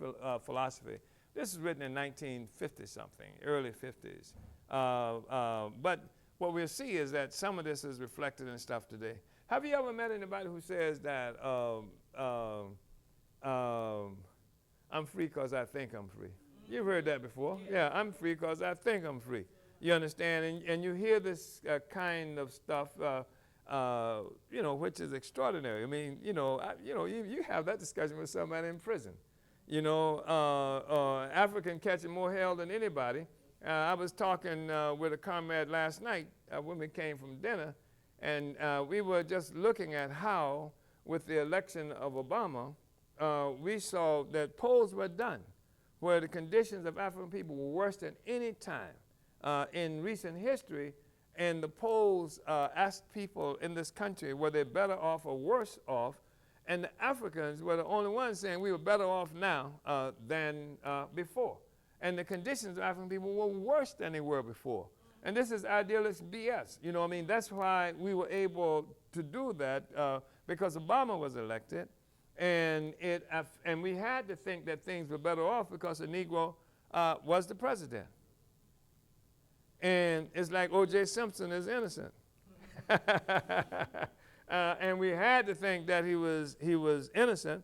philosophy. This is written in 1950-something, early 50s. But what we'll see is that some of this is reflected in stuff today. Have you ever met anybody who says that I'm free because I think I'm free? You've heard that before. Yeah, I'm free because I think I'm free. You understand? And you hear this kind of stuff, you know, which is extraordinary. I mean, you have that discussion with somebody in prison. You know, African catching more hell than anybody. I was talking with a comrade last night when we came from dinner, And we were just looking at how, with the election of Obama, we saw that polls were done where the conditions of African people were worse than any time in recent history. And the polls asked people in this country were they better off or worse off. And the Africans were the only ones saying we were better off now than before. And the conditions of African people were worse than they were before. And this is idealist BS. You know what I mean? That's why we were able to do that because Obama was elected. And we had to think that things were better off because the Negro was the president. And it's like O.J. Simpson is innocent. And we had to think that he was innocent,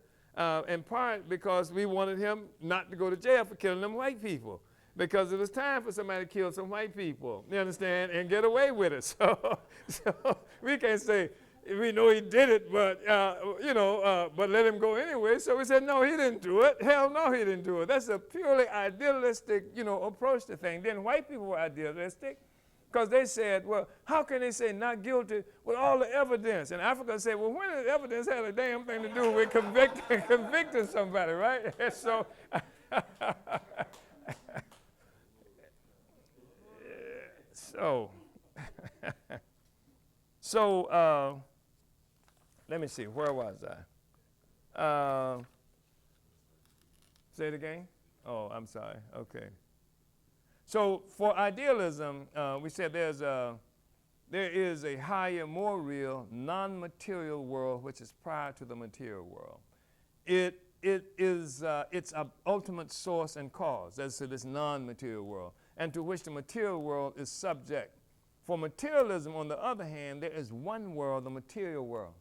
in part because we wanted him not to go to jail for killing them white people. Because it was time for somebody to kill some white people, you understand, and get away with it. So we can't say, we know he did it, but, but let him go anyway. So we said, no, he didn't do it. Hell no, he didn't do it. That's a purely idealistic, approach to things. Then white people were idealistic because they said, well, how can they say not guilty with all the evidence? And Africans say, well, when did evidence have a damn thing to do with convicting somebody, right? So, let me see, where was I? Say it again? Oh, I'm sorry, okay. So for idealism, we said there is a higher, more real, non-material world which is prior to the material world. It is its ultimate source and cause, as to this non-material world, and to which the material world is subject. For materialism, on the other hand, there is one world, the material world.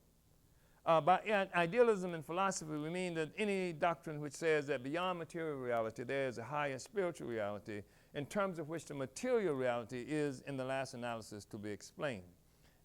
By idealism in philosophy, we mean that any doctrine which says that beyond material reality there is a higher spiritual reality, in terms of which the material reality is, in the last analysis, to be explained.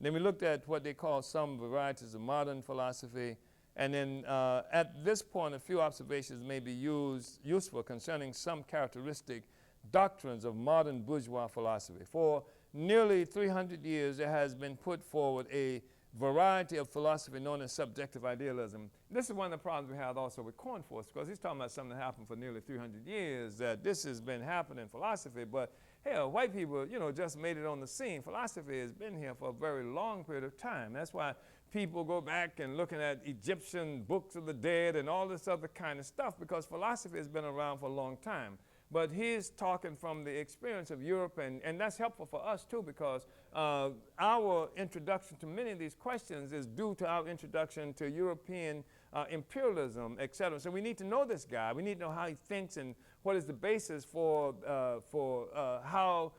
Then we looked at what they call some varieties of modern philosophy, and then at this point a few observations may be useful concerning some characteristic doctrines of modern bourgeois philosophy. For nearly 300 years there has been put forward a variety of philosophy known as subjective idealism. This is one of the problems we have also with Cornforth, because he's talking about something that happened for nearly 300 years, that this has been happening in philosophy, but hell, white people, just made it on the scene. Philosophy has been here for a very long period of time. That's why people go back and looking at Egyptian books of the dead and all this other kind of stuff, because philosophy has been around for a long time. But he's talking from the experience of Europe, and that's helpful for us too, because our introduction to many of these questions is due to our introduction to European imperialism, etc. So we need to know this guy. We need to know how he thinks and what is the basis for how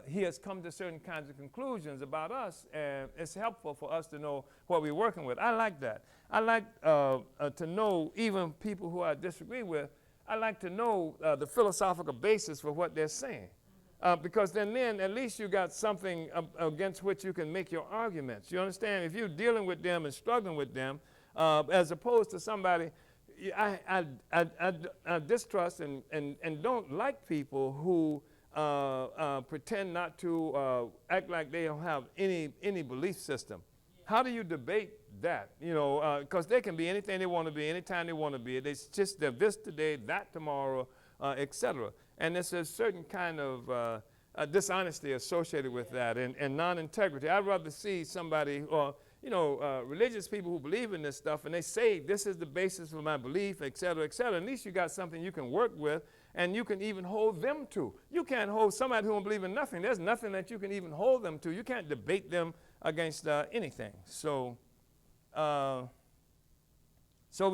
he has come to certain kinds of conclusions about us, and it's helpful for us to know what we're working with. I like that. I like to know even people who I disagree with. I like to know the philosophical basis for what they're saying, because then at least you got something against which you can make your arguments. You understand? If you're dealing with them and struggling with them, as opposed to somebody, I distrust and don't like people who pretend not to act like they don't have any belief system. How do you debate that? Because they can be anything they want to be, anytime they want to be. They're this today, that tomorrow, etc. And there's a certain kind of dishonesty associated with that, and non-integrity. I'd rather see somebody, or religious people who believe in this stuff, and they say this is the basis for my belief, etc., etc. At least you got something you can work with, and you can even hold them to. You can't hold somebody who don't believe in nothing. There's nothing that you can even hold them to. You can't debate them against anything. So we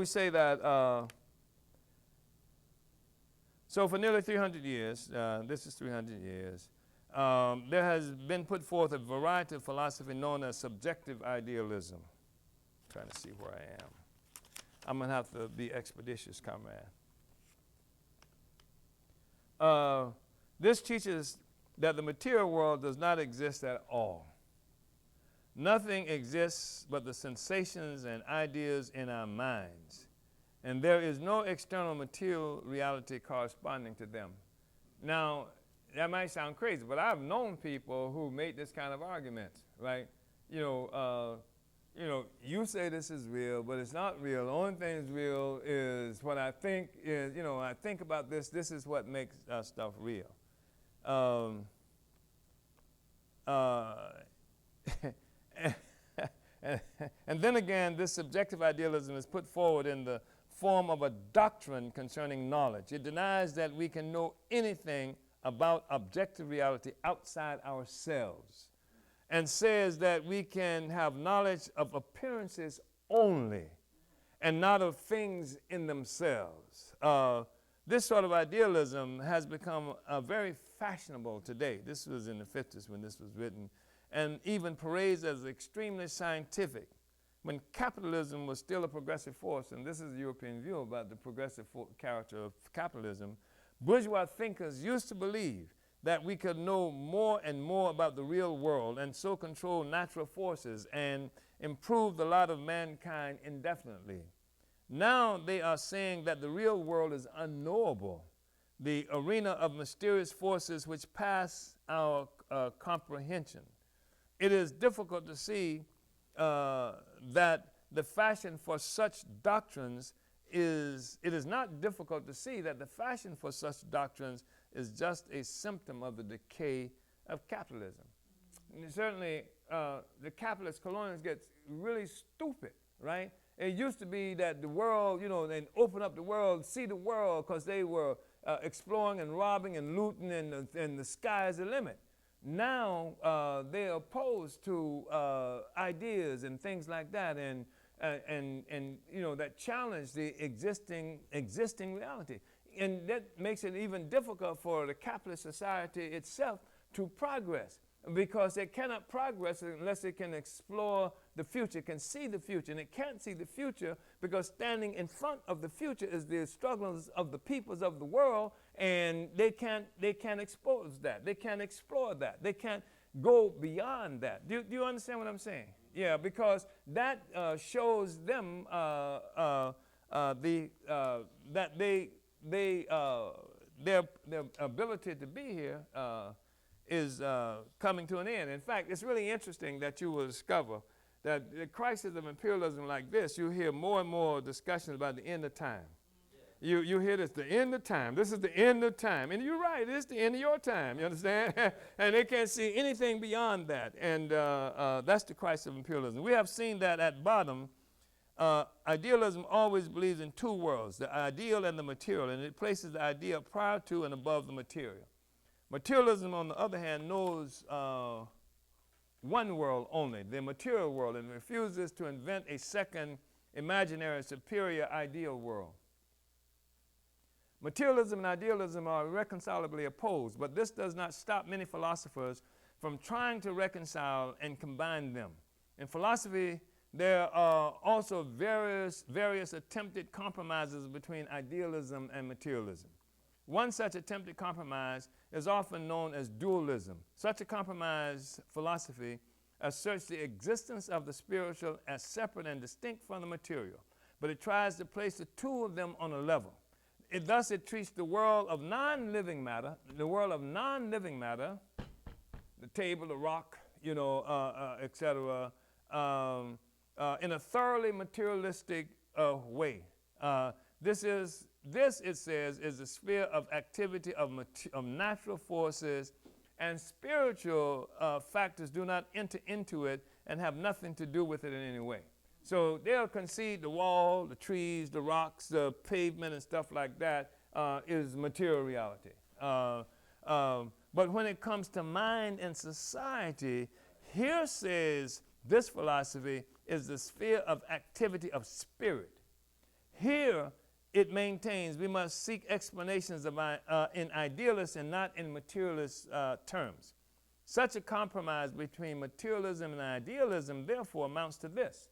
say that, so for nearly 300 years, this is 300 years, there has been put forth a variety of philosophy known as subjective idealism. I'm trying to see where I am. I'm going to have to be expeditious, comrade. This teaches that the material world does not exist at all. Nothing exists but the sensations and ideas in our minds, and there is no external material reality corresponding to them. Now, that might sound crazy, but I've known people who made this kind of argument, right? you say this is real, but it's not real. The only thing that's real is what I think is, I think about this. This is what makes stuff real. And then again, this subjective idealism is put forward in the form of a doctrine concerning knowledge. It denies that we can know anything about objective reality outside ourselves, and says that we can have knowledge of appearances only and not of things in themselves. This sort of idealism has become very fashionable today. This was in the 50s when this was written, and even parades as extremely scientific. When capitalism was still a progressive force, and this is the European view about the progressive character of capitalism, bourgeois thinkers used to believe that we could know more and more about the real world and so control natural forces and improve the lot of mankind indefinitely. Now they are saying that the real world is unknowable, the arena of mysterious forces which pass our comprehension. It is difficult to see that the fashion for such doctrines it is not difficult to see that the fashion for such doctrines is just a symptom of the decay of capitalism. And certainly, the capitalist colonialists get really stupid, right? It used to be that the world, they open up the world, see the world, because they were exploring and robbing and looting, and the sky is the limit. Now they're opposed to ideas and things like that, and that challenge the existing reality. And that makes it even difficult for the capitalist society itself to progress, because it cannot progress unless it can explore the future, can see the future. And it can't see the future because standing in front of the future is the struggles of the peoples of the world, and they can't expose that. They can't explore that. They can't go beyond that. Do you understand what I'm saying? Yeah, because that shows them that their ability to be here is coming to an end. In fact, it's really interesting that you will discover that the crisis of imperialism like this, you hear more and more discussions about the end of time. You hear this, the end of time. This is the end of time. And you're right, it's the end of your time, you understand? And they can't see anything beyond that. And that's the crisis of imperialism. We have seen that at bottom, idealism always believes in two worlds, the ideal and the material, and it places the ideal prior to and above the material. Materialism, on the other hand, knows one world only, the material world, and refuses to invent a second imaginary superior ideal world. Materialism and idealism are irreconcilably opposed, but this does not stop many philosophers from trying to reconcile and combine them. In philosophy, there are also various attempted compromises between idealism and materialism. One such attempted compromise is often known as dualism. Such a compromise philosophy asserts the existence of the spiritual as separate and distinct from the material, but it tries to place the two of them on a level. Thus, it treats the world of non-living matter, the table, the rock, etc., in a thoroughly materialistic way. This, it says, is the sphere of activity of natural forces, and spiritual factors do not enter into it and have nothing to do with it in any way. So they'll concede the wall, the trees, the rocks, the pavement, and stuff like that is material reality. But when it comes to mind and society, here says this philosophy is the sphere of activity of spirit. Here it maintains we must seek explanations in idealist and not in materialist terms. Such a compromise between materialism and idealism therefore amounts to this: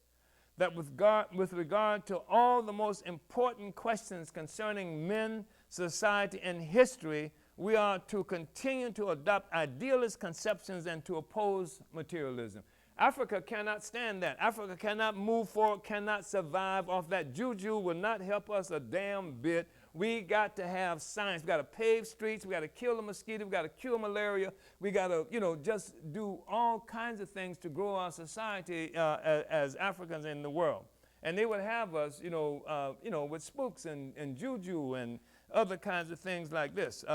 that with regard to all the most important questions concerning men, society, and history, we are to continue to adopt idealist conceptions and to oppose materialism. Africa cannot stand that. Africa cannot move forward, cannot survive off that. Juju will not help us a damn bit. We got to have science. We got to pave streets. We got to kill the mosquito. We got to cure malaria. We got to, just do all kinds of things to grow our society as Africans in the world. And they would have us, with spooks and juju and other kinds of things like this.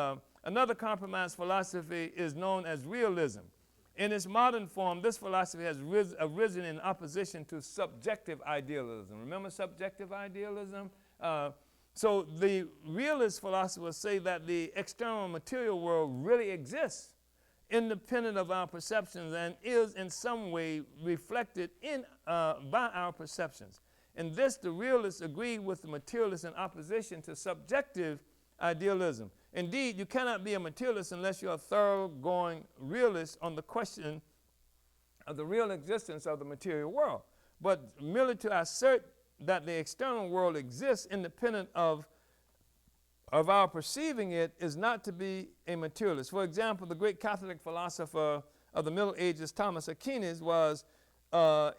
Another compromise philosophy is known as realism. In its modern form, this philosophy has arisen in opposition to subjective idealism. Remember subjective idealism? So the realist philosophers say that the external material world really exists, independent of our perceptions, and is in some way reflected by our perceptions. In this, the realists agree with the materialists in opposition to subjective idealism. Indeed, you cannot be a materialist unless you're a thoroughgoing realist on the question of the real existence of the material world. But merely to assert that the external world exists independent of our perceiving it is not to be a materialist. For example, the great Catholic philosopher of the Middle Ages, Thomas Aquinas, was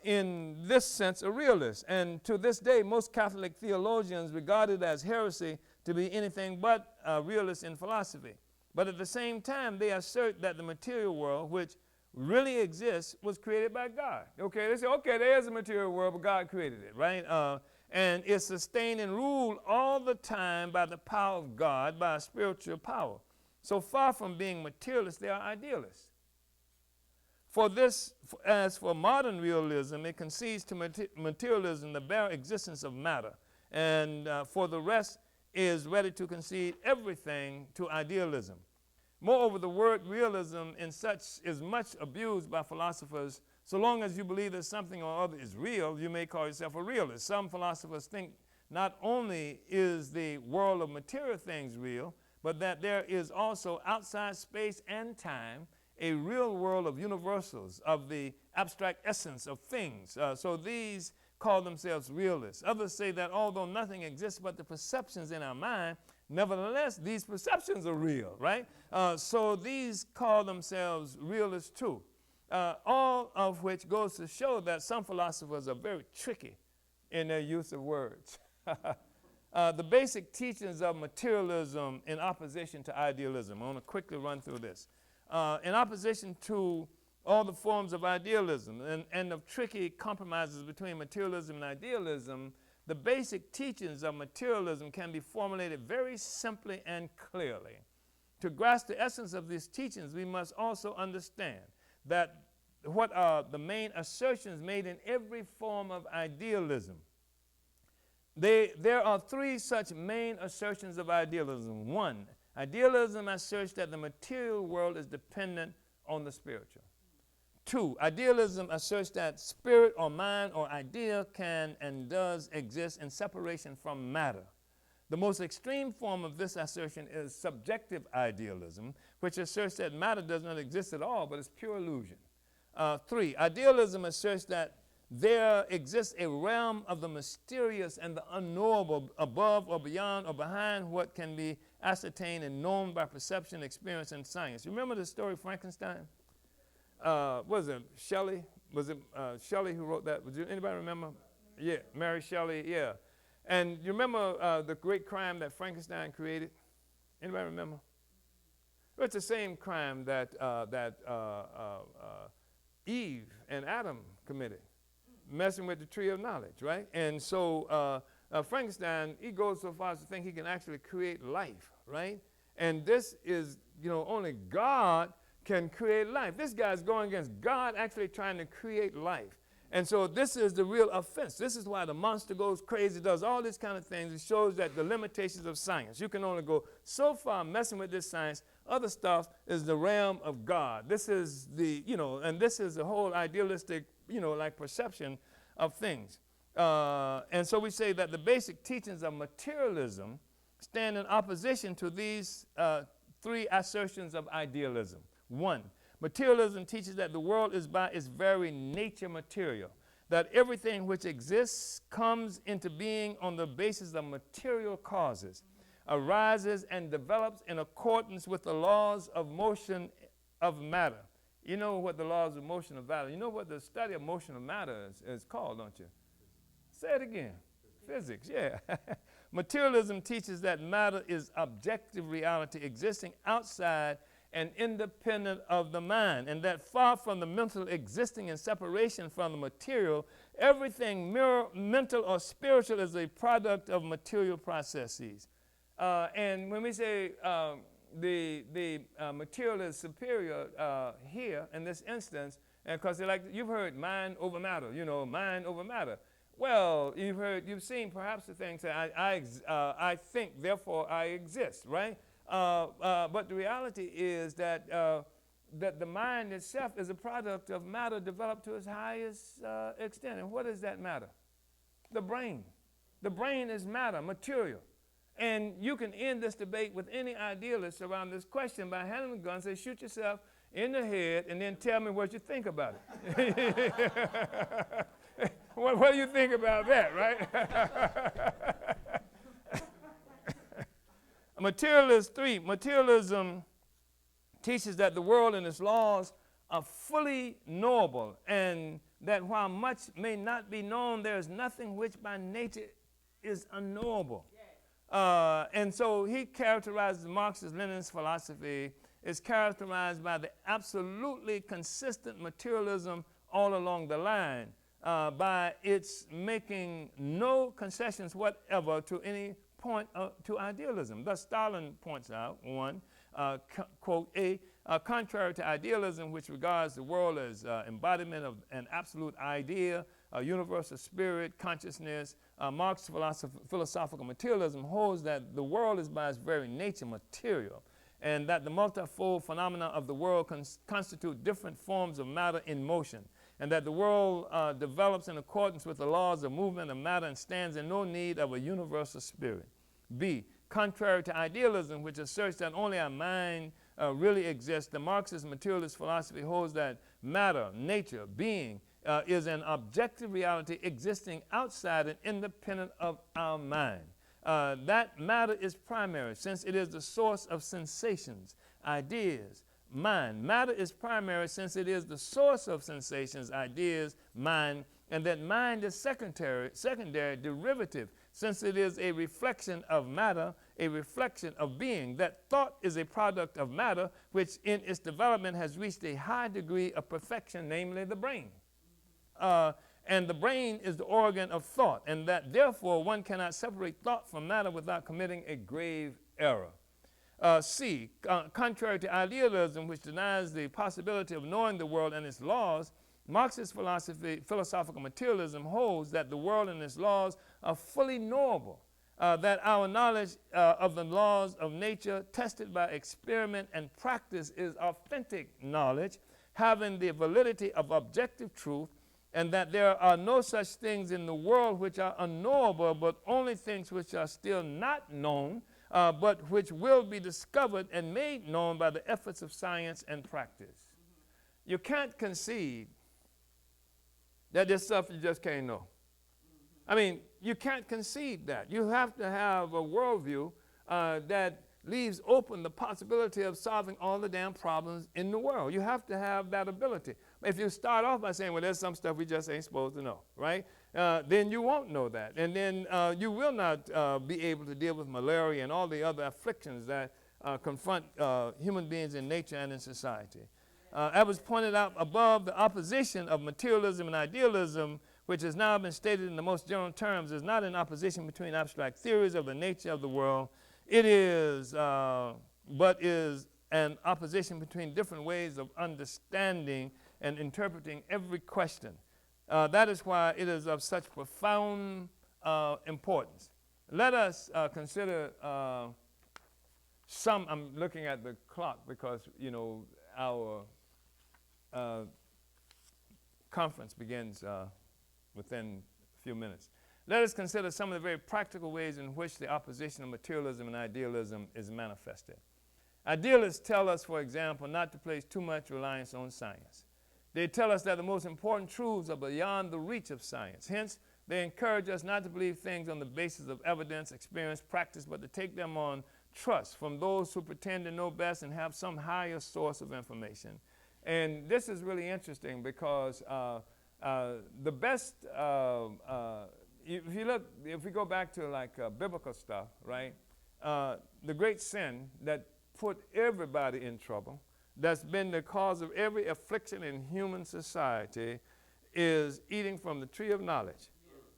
in this sense a realist. And to this day, most Catholic theologians regard it as heresy to be anything but a realist in philosophy. But at the same time, they assert that the material world, which really exists, was created by God. Okay, they say, okay, there is a material world, but God created it, right? And it's sustained and ruled all the time by the power of God, by a spiritual power. So far from being materialists, they are idealists. As for modern realism, it concedes to materialism the bare existence of matter, and for the rest is ready to concede everything to idealism. Moreover, the word realism in such is much abused by philosophers. So long as you believe that something or other is real, you may call yourself a realist. Some philosophers think not only is the world of material things real, but that there is also outside space and time a real world of universals, of the abstract essence of things. So these call themselves realists. Others say that although nothing exists but the perceptions in our mind, nevertheless, these perceptions are real, right? So these call themselves realists too. All of which goes to show that some philosophers are very tricky in their use of words. The basic teachings of materialism in opposition to idealism. I want to quickly run through this. In opposition to all the forms of idealism and of tricky compromises between materialism and idealism, the basic teachings of materialism can be formulated very simply and clearly. To grasp the essence of these teachings, we must also understand that what are the main assertions made in every form of idealism. There are three such main assertions of idealism. One, idealism asserts that the material world is dependent on the spiritual. Two, idealism asserts that spirit or mind or idea can and does exist in separation from matter. The most extreme form of this assertion is subjective idealism, which asserts that matter does not exist at all, but is pure illusion. Three, idealism asserts that there exists a realm of the mysterious and the unknowable above or beyond or behind what can be ascertained and known by perception, experience, and science. You remember the story of Frankenstein? Was it Shelley? Was it Shelley who wrote that? Anybody remember? Yeah, Mary Shelley, yeah. And you remember the great crime that Frankenstein created? Anybody remember? It's the same crime that Eve and Adam committed, messing with the tree of knowledge, right? And so Frankenstein, he goes so far as to think he can actually create life, right? And this is, only God can create life. This guy's going against God actually trying to create life. And so this is the real offense. This is why the monster goes crazy, does all these kind of things. It shows that the limitations of science. You can only go so far messing with this science. Other stuff is the realm of God. This is the, and this is the whole idealistic, like perception of things. And so we say that the basic teachings of materialism stand in opposition to these three assertions of idealism. One, materialism teaches that the world is by its very nature material, that everything which exists comes into being on the basis of material causes, arises and develops in accordance with the laws of motion of matter. You know what the laws of motion of matter, you know what the study of motion of matter is called, don't you? Say it again. Physics, yeah. Materialism teaches that matter is objective reality existing outside and independent of the mind, and that far from the mental existing in separation from the material, everything mental or spiritual is a product of material processes. And when we say the material is superior here in this instance, and because you've heard mind over matter, mind over matter. Well, you've seen perhaps the thing say, I think, therefore I exist, right? But the reality is that the mind itself is a product of matter developed to its highest extent. And what is that matter? The brain. The brain is matter, material. And you can end this debate with any idealist around this question by handing them a gun and say, shoot yourself in the head and then tell me what you think about it. What do you think about that, right? Materialist 3, materialism teaches that the world and its laws are fully knowable, and that while much may not be known, there is nothing which by nature is unknowable. And so he characterizes Marxist-Leninist philosophy is characterized by the absolutely consistent materialism all along the line, by its making no concessions whatever to any point to idealism. Thus, Stalin points out, one, quote, contrary to idealism, which regards the world as embodiment of an absolute idea, a universal spirit, consciousness, Marx's philosophical materialism holds that the world is by its very nature material, and that the multifold phenomena of the world constitute different forms of matter in motion, and that the world develops in accordance with the laws of movement of matter and stands in no need of a universal spirit. B, contrary to idealism, which asserts that only our mind really exists, the Marxist materialist philosophy holds that matter, nature, being, is an objective reality existing outside and independent of our mind. That matter is primary, since it is the source of sensations, ideas, mind. Matter is primary, since it is the source of sensations, ideas, mind, and that mind is secondary, derivative, since it is a reflection of matter, a reflection of being. That thought is a product of matter, which in its development has reached a high degree of perfection, namely the brain. And the brain is the organ of thought, and that therefore one cannot separate thought from matter without committing a grave error. C, contrary to idealism, which denies the possibility of knowing the world and its laws, Marxist philosophical materialism holds that the world and its laws are fully knowable, that our knowledge of the laws of nature tested by experiment and practice is authentic knowledge, having the validity of objective truth, and that there are no such things in the world which are unknowable, but only things which are still not known, but which will be discovered and made known by the efforts of science and practice. You can't concede that there's stuff you just can't know. I mean, you can't concede that. You have to have a worldview that leaves open the possibility of solving all the damn problems in the world. You have to have that ability. If you start off by saying, well, there's some stuff we just ain't supposed to know, right? Then you won't know that. And then you will not be able to deal with malaria and all the other afflictions that confront human beings in nature and in society. As was pointed out above, the opposition of materialism and idealism, which has now been stated in the most general terms, is not an opposition between abstract theories of the nature of the world. It is, but is an opposition between different ways of understanding and interpreting every question. That is why it is of such profound importance. Let us consider some. I'm looking at the clock because, our conference begins within a few minutes. Let us consider some of the very practical ways in which the opposition of materialism and idealism is manifested. Idealists tell us, for example, not to place too much reliance on science. They tell us that the most important truths are beyond the reach of science. Hence, they encourage us not to believe things on the basis of evidence, experience, practice, but to take them on trust from those who pretend to know best and have some higher source of information. And this is really interesting because the best if you look, if we go back to like biblical stuff, right? The great sin that put everybody in trouble, that's been the cause of every affliction in human society, is eating from the tree of knowledge.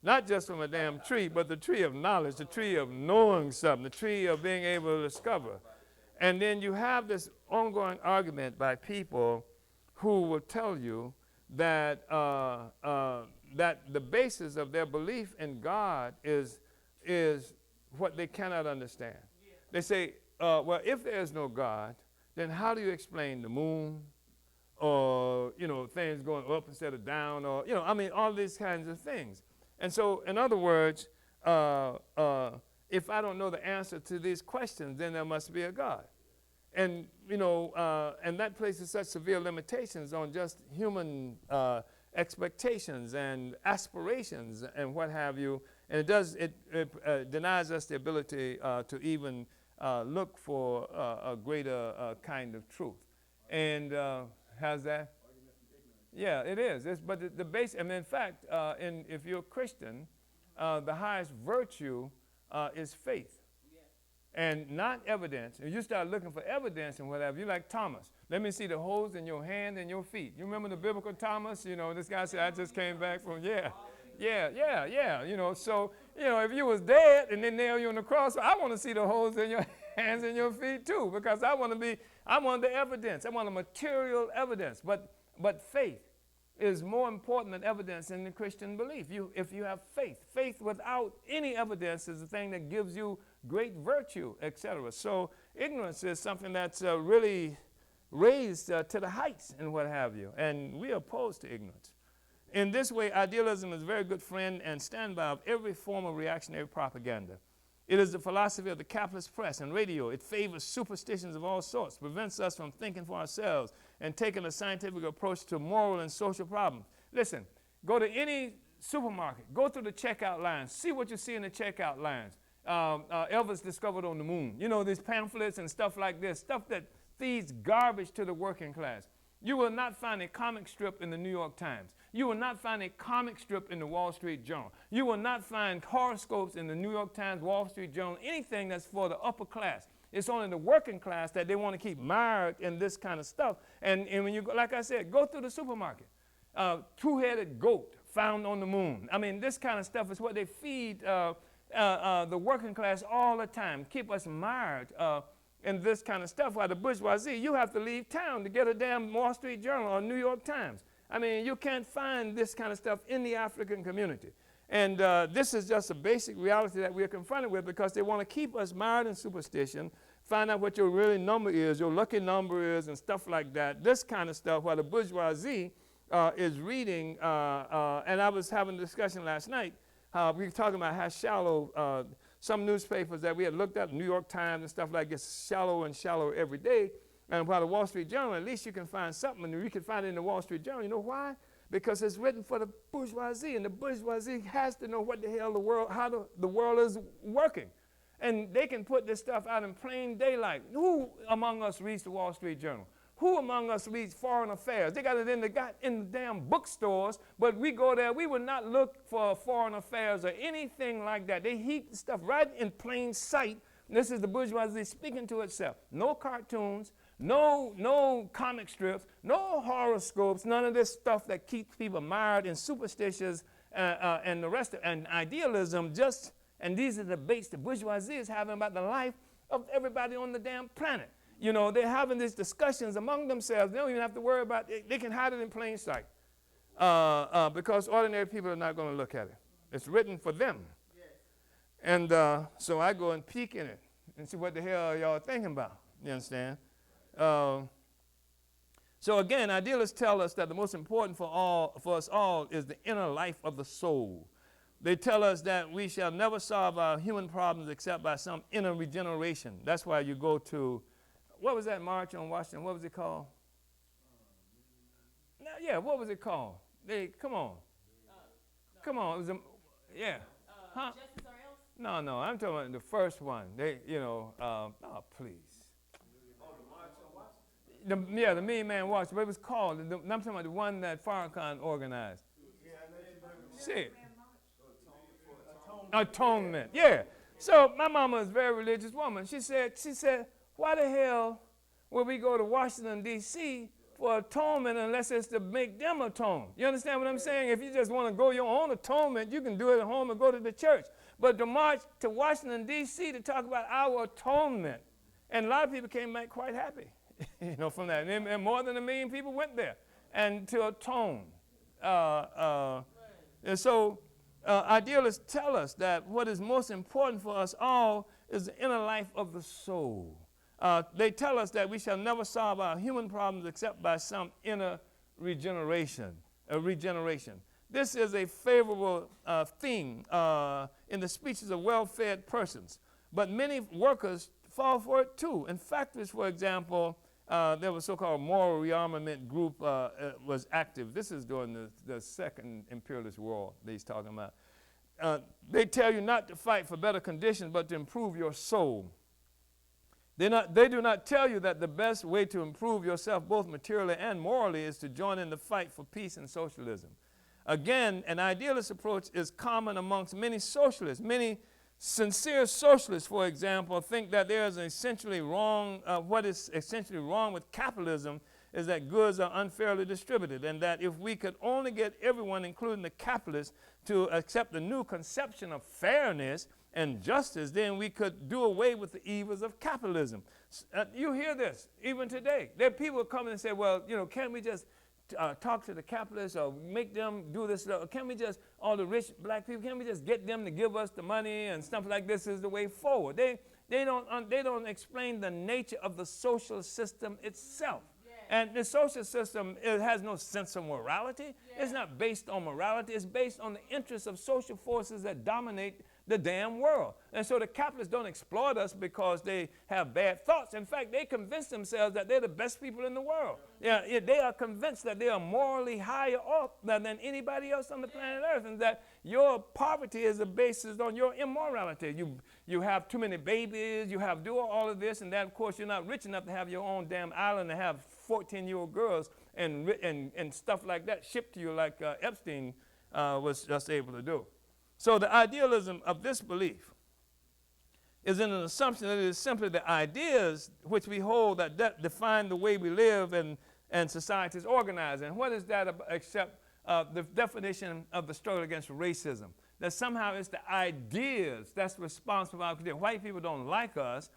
Not just from a damn tree, but the tree of knowledge, the tree of knowing something, the tree of being able to discover. And then you have this ongoing argument by people who will tell you that that the basis of their belief in God is what they cannot understand. Yeah. They say, well, if there is no God, then how do you explain the moon, or things going up instead of down, or I mean, all these kinds of things. And so, in other words, if I don't know the answer to these questions, then there must be a God. And and that places such severe limitations on just human expectations and aspirations and what have you, and it denies us the ability to even look for a greater kind of truth. And how's that? Yeah, it is. But the base, and in fact, if you're a Christian, the highest virtue is faith. And not evidence. If you start looking for evidence and whatever, you're like Thomas. Let me see the holes in your hand and your feet. You remember the biblical Thomas? This guy said, I just came back from, yeah. So, if you was dead and they nail you on the cross, I want to see the holes in your hands and your feet too, because I want the evidence. I want the material evidence. But faith is more important than evidence in the Christian belief. If you have faith without any evidence is the thing that gives you great virtue, etc. So ignorance is something that's really raised to the heights and what have you, and we are opposed to ignorance. In this way, idealism is a very good friend and standby of every form of reactionary propaganda. It is the philosophy of the capitalist press and radio. It favors superstitions of all sorts, prevents us from thinking for ourselves and taking a scientific approach to moral and social problems. Listen, go to any supermarket, go through the checkout lines, see what you see in the checkout lines. Elvis discovered on the moon. These pamphlets and stuff like this, stuff that feeds garbage to the working class. You will not find a comic strip in the New York Times. You will not find a comic strip in the Wall Street Journal. You will not find horoscopes in the New York Times, Wall Street Journal, anything that's for the upper class. It's only the working class that they want to keep mired in this kind of stuff. And when you go, like I said, go through the supermarket. Two-headed goat found on the moon. I mean, this kind of stuff is what they feed the working class all the time, keep us mired in this kind of stuff. While the bourgeoisie, you have to leave town to get a damn Wall Street Journal or New York Times. I mean, you can't find this kind of stuff in the African community. And this is just a basic reality that we're confronted with, because they want to keep us mired in superstition, find out what your really number is, your lucky number is, and stuff like that. This kind of stuff, while the bourgeoisie is reading, and I was having a discussion last night, we were talking about how shallow some newspapers that we had looked at, New York Times and stuff like this, shallow and shallower every day. And while the Wall Street Journal, at least you can find something, and you can find it in the Wall Street Journal. You know why? Because it's written for the bourgeoisie, and the bourgeoisie has to know what the hell how the world is working. And they can put this stuff out in plain daylight. Who among us reads the Wall Street Journal? Who among us reads Foreign Affairs? They got it in the damn bookstores, but we go there, we would not look for Foreign Affairs or anything like that. They heap the stuff right in plain sight. This is the bourgeoisie speaking to itself. No cartoons, no comic strips, no horoscopes, none of this stuff that keeps people mired in superstitions and the rest of and idealism. And these are the debates the bourgeoisie is having about the life of everybody on the damn planet. They're having these discussions among themselves. They don't even have to worry about it. They can hide it in plain sight because ordinary people are not going to look at it. It's written for them. Yes. And so I go and peek in it and see what the hell y'all thinking about. You understand? So again, idealists tell us that the most important for us all is the inner life of the soul. They tell us that we shall never solve our human problems except by some inner regeneration. That's why you go to, what was that march on Washington? What was it called? What was it called? Come on. Come on. It was yeah. Huh? Justice or else? No. I'm talking about the first one. Oh, please. The Mean Man Watch, but it was called. I'm talking about the one that Farrakhan organized. See it. Atonement, yeah. So my mama is a very religious woman. She said, why the hell would we go to Washington, D.C. for atonement unless it's to make them atone? You understand what I'm saying? If you just want to go your own atonement, you can do it at home and go to the church. But to march to Washington, D.C. to talk about our atonement, and a lot of people came back quite happy, from that. And more than 1 million people went there and to atone. And so idealists tell us that what is most important for us all is the inner life of the soul. They tell us that we shall never solve our human problems except by some inner regeneration. This is a favorable theme in the speeches of well-fed persons, but many workers fall for it too. In factories, for example, there was a so-called moral rearmament group was active. This is during the second imperialist war that he's talking about. They tell you not to fight for better conditions, but to improve your soul. They do not tell you that the best way to improve yourself, both materially and morally, is to join in the fight for peace and socialism. Again, an idealist approach is common amongst many socialists. Many sincere socialists, for example, think that there is essentially wrong, what is essentially wrong with capitalism is that goods are unfairly distributed, and that if we could only get everyone, including the capitalists, to accept the new conception of fairness and justice, then we could do away with the evils of capitalism. You hear this even today. There are people who come and say, well, can't we just talk to the capitalists or make them do this? Or can we just, all the rich black people, can we just get them to give us the money and stuff like this is the way forward? They don't explain the nature of the social system itself. And the social system, it has no sense of morality. It's not based on morality. It's based on the interests of social forces that dominate the damn world. And so the capitalists don't exploit us because they have bad thoughts. In fact, they convince themselves that they're the best people in the world. They are convinced that they are morally higher up than anybody else on the planet Earth, and that your poverty is based on your immorality. You have too many babies, you have do all of this, and that, of course, you're not rich enough to have your own damn island and have 14-year-old girls and stuff like that shipped to you like Epstein was just able to do. So the idealism of this belief is in an assumption that it is simply the ideas which we hold that define the way we live and society is organized. And what is that except the definition of the struggle against racism? That somehow it's the ideas that's responsible for our condition. White people don't like us,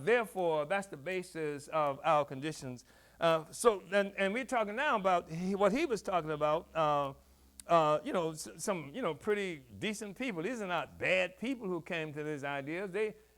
therefore that's the basis of our conditions. And we're talking now about what he was talking about. Some pretty decent people. These are not bad people who came to these ideas.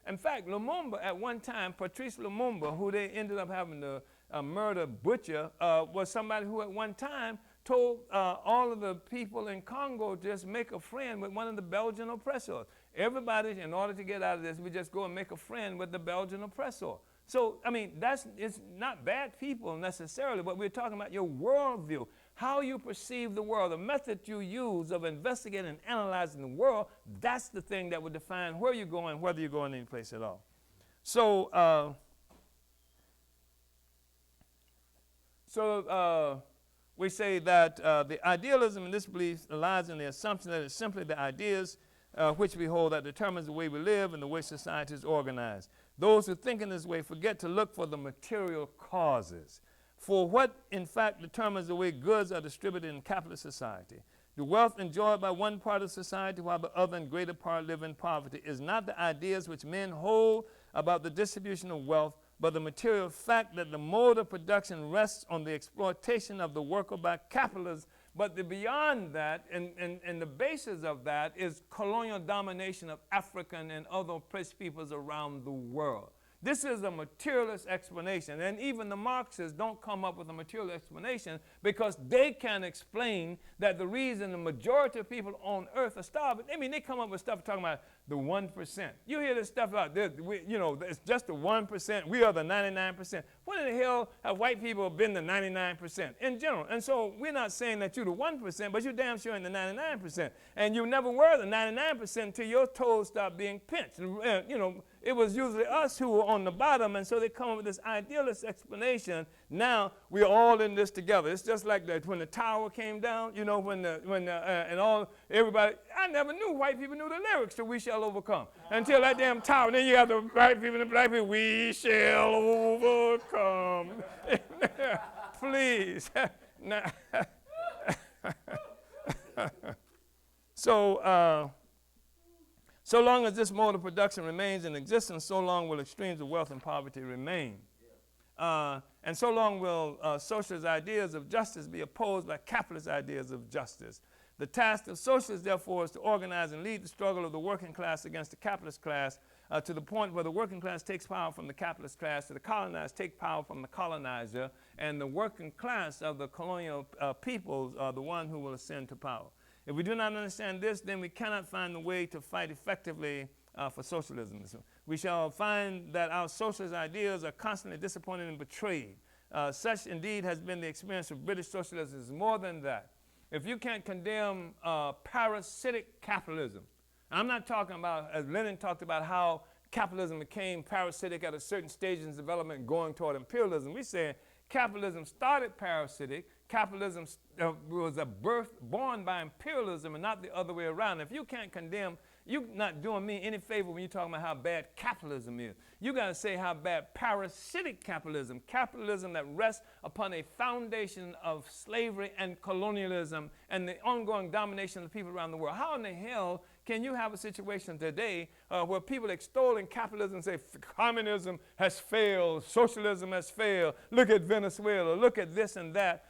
In fact, Lumumba at one time, Patrice Lumumba, who they ended up having to murder, butcher, was somebody who at one time told all of the people in Congo just make a friend with one of the Belgian oppressors. Everybody, in order to get out of this, we just go and make a friend with the Belgian oppressor. So, I mean, it's not bad people necessarily, but we're talking about your worldview. How you perceive the world, the method you use of investigating and analyzing the world, that's the thing that would define where you're going, whether you're going any place at all. So, we say that the idealism in this belief lies in the assumption that it's simply the ideas which we hold that determines the way we live and the way society is organized. Those who think in this way forget to look for the material causes. For what, in fact, determines the way goods are distributed in capitalist society. The wealth enjoyed by one part of society while the other and greater part live in poverty is not the ideas which men hold about the distribution of wealth, but the material fact that the mode of production rests on the exploitation of the worker by capitalists. But beyond that, and the basis of that is colonial domination of African and other oppressed peoples around the world. This is a materialist explanation, and even the Marxists don't come up with a materialist explanation because they can't explain that the reason the majority of people on earth are starving. I mean, they come up with stuff talking about the 1%. You hear this stuff about this, it's just the 1%. We are the 99%. When in the hell have white people been the 99% in general? And so we're not saying that you're the 1%, but you're damn sure in the 99%. And you never were the 99% until your toes start being pinched. it was usually us who were on the bottom, and so they come up with this idealist explanation. Now we're all in this together. It's just like that when the tower came down, you know, everybody. I never knew white people knew the lyrics to "We Shall Overcome" until that damn tower. Then you have the white people and the black people. We shall overcome. Please. Now, so long as this mode of production remains in existence, so long will extremes of wealth and poverty remain. And so long will socialist ideas of justice be opposed by capitalist ideas of justice. The task of socialists, therefore, is to organize and lead the struggle of the working class against the capitalist class to the point where the working class takes power from the capitalist class, to the colonized take power from the colonizer, and the working class of the colonial peoples are the one who will ascend to power. If we do not understand this, then we cannot find a way to fight effectively for socialism. So we shall find that our socialist ideas are constantly disappointed and betrayed. Such, indeed, has been the experience of British socialism. It's more than that. If you can't condemn parasitic capitalism, I'm not talking about, as Lenin talked about, how capitalism became parasitic at a certain stage in development going toward imperialism. We say capitalism started parasitic. Capitalism was a birth born by imperialism and not the other way around. If you can't condemn, you're not doing me any favor when you're talking about how bad capitalism is. You got to say how bad parasitic capitalism that rests upon a foundation of slavery and colonialism and the ongoing domination of the people around the world. How in the hell can you have a situation today where people extolling capitalism and say communism has failed, socialism has failed, look at Venezuela, look at this and that,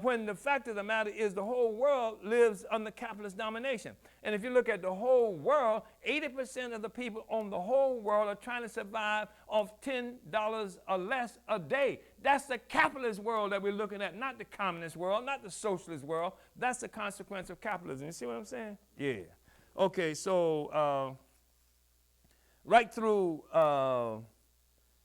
when the fact of the matter is the whole world lives under capitalist domination. And if you look at the whole world, 80% of the people on the whole world are trying to survive off $10 or less a day. That's the capitalist world that we're looking at, not the communist world, not the socialist world. That's the consequence of capitalism. You see what I'm saying? Yeah. Okay, so right through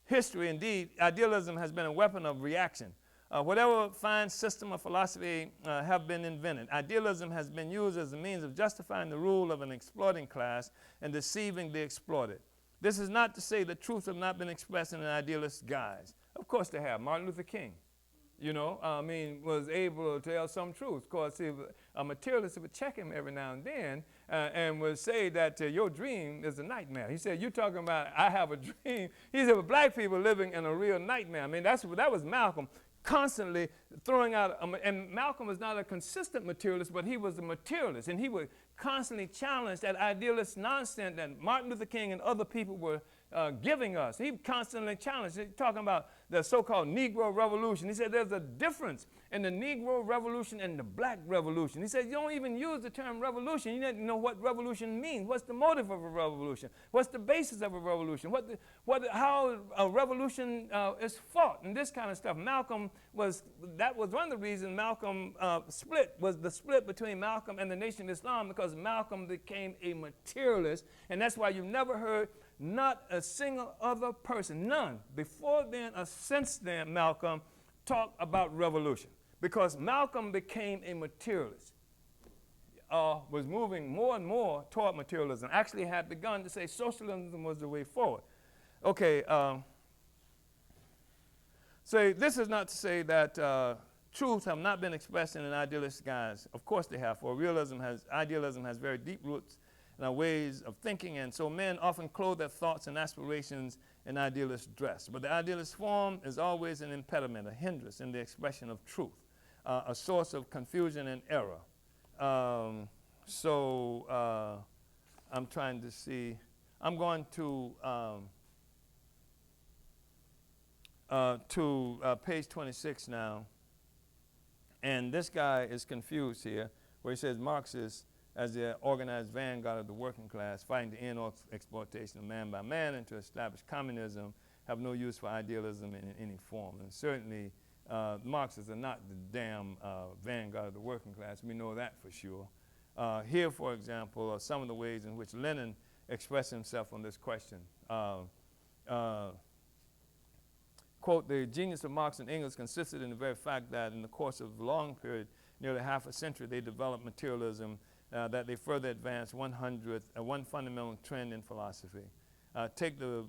history, indeed, idealism has been a weapon of reaction. Whatever fine system or philosophy have been invented, idealism has been used as a means of justifying the rule of an exploiting class and deceiving the exploited. This is not to say that truths have not been expressed in an idealist guise. Of course they have. Martin Luther King, was able to tell some truth. Of course, a materialist would check him every now and then and would say that your dream is a nightmare. He said, you're talking about I have a dream. He said, well, black people living in a real nightmare. I mean, that was Malcolm. Constantly throwing out, and Malcolm was not a consistent materialist, but he was a materialist, and he would constantly challenge that idealist nonsense that Martin Luther King and other people were giving us. He constantly challenged, talking about the so-called Negro Revolution. He said there's a difference in the Negro Revolution and the Black Revolution. He said you don't even use the term revolution. You need to know what revolution means. What's the motive of a revolution? What's the basis of a revolution? How a revolution is fought and this kind of stuff. That was one of the reasons Malcolm was the split between Malcolm and the Nation of Islam, because Malcolm became a materialist, and that's why you've never heard not a single other person, none, before then or since then, Malcolm talk about revolution, because Malcolm became a materialist, was moving more and more toward materialism, actually had begun to say socialism was the way forward. Okay, so this is not to say that truths have not been expressed in an idealist guise. Of course they have, for idealism has very deep roots in our ways of thinking, and so men often clothe their thoughts and aspirations in idealist dress. But the idealist form is always an impediment, a hindrance in the expression of truth, a source of confusion and error. I'm trying to see. I'm going to page 26 now, and this guy is confused here, where he says Marxists, as the organized vanguard of the working class, fighting to end all exploitation of man by man and to establish communism, have no use for idealism in any form. And certainly, Marxists are not the damn vanguard of the working class. We know that for sure. Here, for example, are some of the ways in which Lenin expressed himself on this question. Quote, the genius of Marx and Engels consisted in the very fact that in the course of a long period, nearly half a century, they developed materialism, that they further advanced one fundamental trend in philosophy. Take the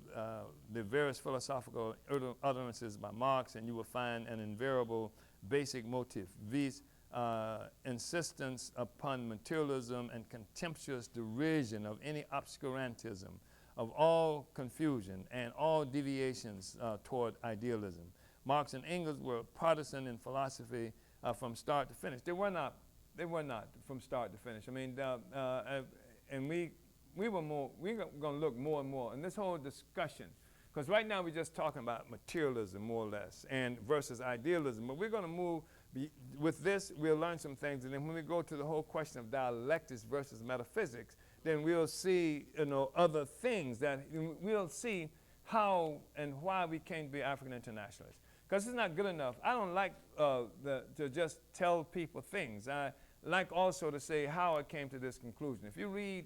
various philosophical utterances by Marx, and you will find an invariable basic motif. This insistence upon materialism and contemptuous derision of any obscurantism, of all confusion and all deviations toward idealism. Marx and Engels were partisan in philosophy from start to finish. They were not from start to finish. I mean, and we're going to look more and more in this whole discussion, because right now we're just talking about materialism more or less and versus idealism, but we're going to move with this. We'll learn some things, and then when we go to the whole question of dialectics versus metaphysics, then we'll see, other things that we'll see how and why we can't be African internationalists. Because it's not good enough. I don't like to just tell people things. I like also to say how I came to this conclusion. If you read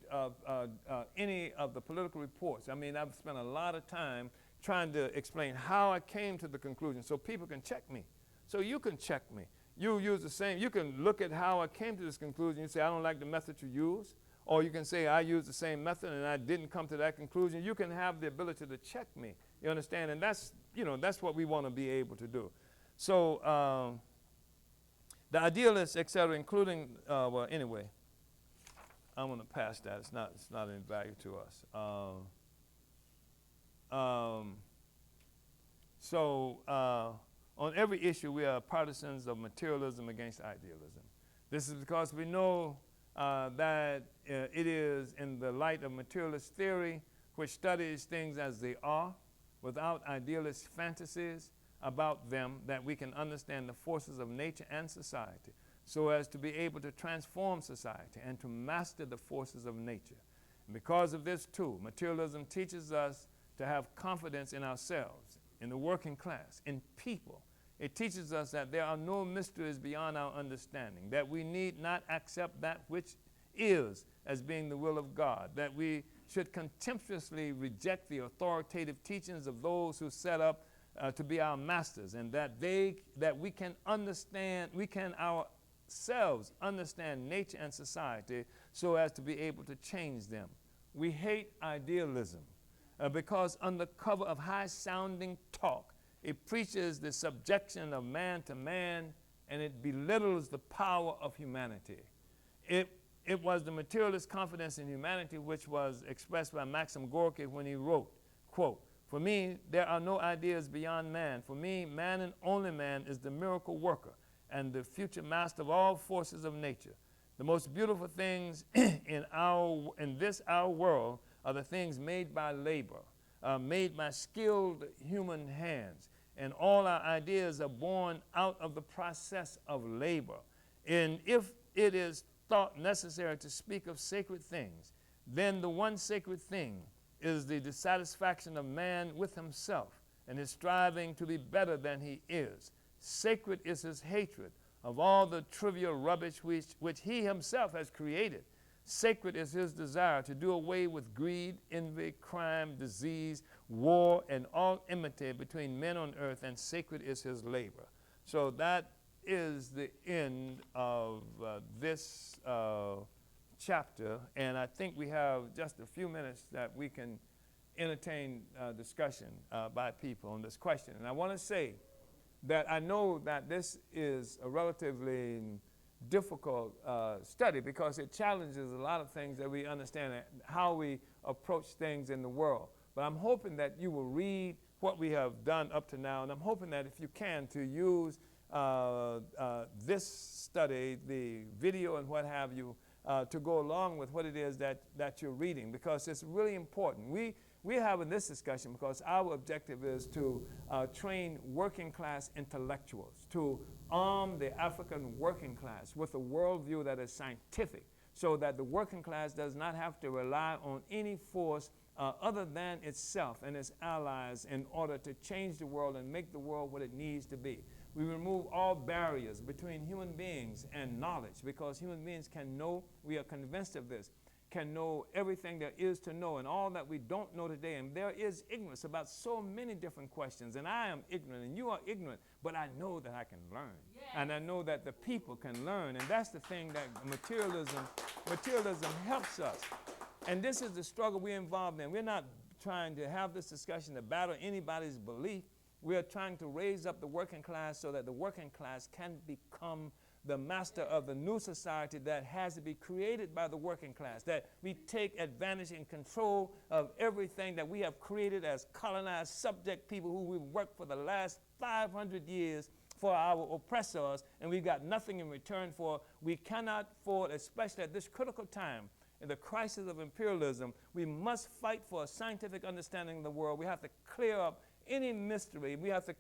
any of the political reports, I mean, I've spent a lot of time trying to explain how I came to the conclusion so people can check me. So you can check me. You use the same. You can look at how I came to this conclusion. You say, I don't like the method you use. Or you can say, I used the same method and I didn't come to that conclusion. You can have the ability to check me. You understand? And that's what we want to be able to do. So the idealists, et cetera, including, well, anyway, I'm going to pass that. It's not any value to us. On every issue, we are partisans of materialism against idealism. This is because we know that it is in the light of materialist theory, which studies things as they are, without idealist fantasies about them, that we can understand the forces of nature and society, so as to be able to transform society and to master the forces of nature. And because of this, too, materialism teaches us to have confidence in ourselves, in the working class, in people. It teaches us that there are no mysteries beyond our understanding, that we need not accept that which is as being the will of God, that we should contemptuously reject the authoritative teachings of those who set up to be our masters, and that we can ourselves understand nature and society so as to be able to change them. We hate idealism because under cover of high-sounding talk, it preaches the subjection of man to man, and it belittles the power of humanity. It was the materialist confidence in humanity which was expressed by Maxim Gorky when he wrote, quote, "For me, there are no ideas beyond man. For me, man and only man is the miracle worker and the future master of all forces of nature. The most beautiful things in this our world are the things made by labor, made by skilled human hands. And all our ideas are born out of the process of labor. And if it is thought necessary to speak of sacred things, then the one sacred thing is the dissatisfaction of man with himself and his striving to be better than he is. Sacred is his hatred of all the trivial rubbish which he himself has created. Sacred is his desire to do away with greed, envy, crime, disease, war, and all enmity between men on earth, and sacred is his labor." So that is the end of this chapter, and I think we have just a few minutes that we can entertain discussion by people on this question. And I want to say that I know that this is a relatively difficult study because it challenges a lot of things that we understand, how we approach things in the world. But I'm hoping that you will read what we have done up to now, and I'm hoping that if you can, to use this study, the video and what have you, to go along with what it is that you're reading, because it's really important. We're having this discussion because our objective is to train working class intellectuals, to arm the African working class with a worldview that is scientific, so that the working class does not have to rely on any force other than itself and its allies in order to change the world and make the world what it needs to be. We remove all barriers between human beings and knowledge, because human beings can know, we are convinced of this, can know everything there is to know and all that we don't know today. And there is ignorance about so many different questions. And I am ignorant and you are ignorant, but I know that I can learn. Yes. And I know that the people can learn. And that's the thing that materialism helps us. And this is the struggle we're involved in. We're not trying to have this discussion to battle anybody's belief. We are trying to raise up the working class so that the working class can become the master of the new society that has to be created by the working class, that we take advantage and control of everything that we have created as colonized subject people who we've worked for the last 500 years for our oppressors, and we got nothing in return for. We cannot afford, especially at this critical time, in the crisis of imperialism, we must fight for a scientific understanding of the world. We have to clear up any mystery. We have to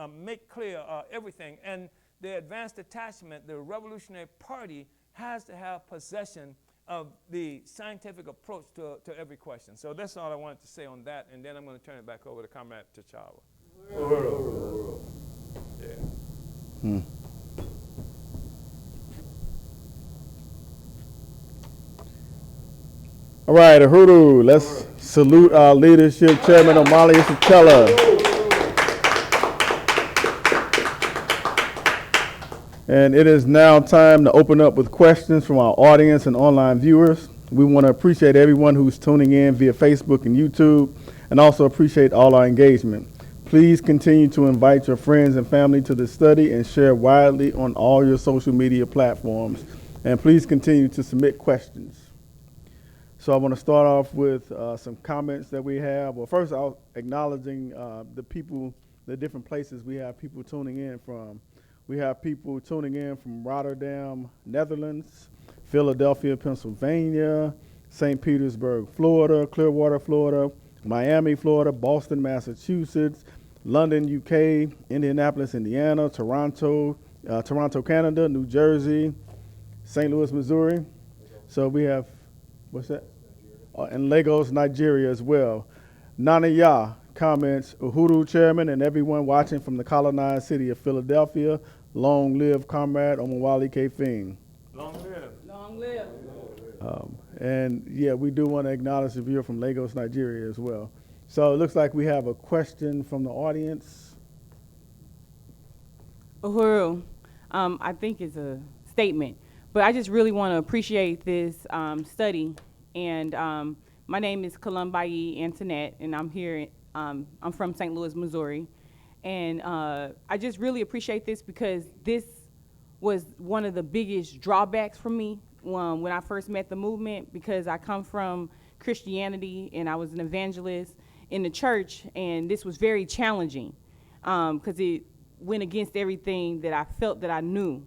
make clear everything. And the advanced detachment, the Revolutionary Party, has to have possession of the scientific approach to every question. So that's all I wanted to say on that, and then I'm going to turn it back over to Comrade T'Challa. Yeah. All right, Uhuru, let's salute our leadership, Chairman Omali Yeshitela. And it is now time to open up with questions from our audience and online viewers. We want to appreciate everyone who's tuning in via Facebook and YouTube, and also appreciate all our engagement. Please continue to invite your friends and family to the study and share widely on all your social media platforms. And please continue to submit questions. So I want to start off with some comments that we have. Well, first, I'll acknowledging the people, the different places we have people tuning in from. We have people tuning in from Rotterdam, Netherlands, Philadelphia, Pennsylvania, St. Petersburg, Florida, Clearwater, Florida, Miami, Florida, Boston, Massachusetts, London, UK, Indianapolis, Indiana, Toronto, Canada, New Jersey, St. Louis, Missouri. So we have, what's that? And Lagos, Nigeria as well. Nana Ya comments, Uhuru Chairman and everyone watching from the colonized city of Philadelphia, long live Comrade Omali Yeshitela. Long live. Long live. And yeah, we do want to acknowledge the viewer from Lagos, Nigeria as well. So it looks like we have a question from the audience. Uhuru, I think it's a statement, but I just really want to appreciate this study. And my name is Columbayi Antoinette, and I'm here. I'm from St. Louis, Missouri. And I just really appreciate this because this was one of the biggest drawbacks for me when I first met the movement, because I come from Christianity and I was an evangelist in the church, and this was very challenging because it went against everything that I felt that I knew.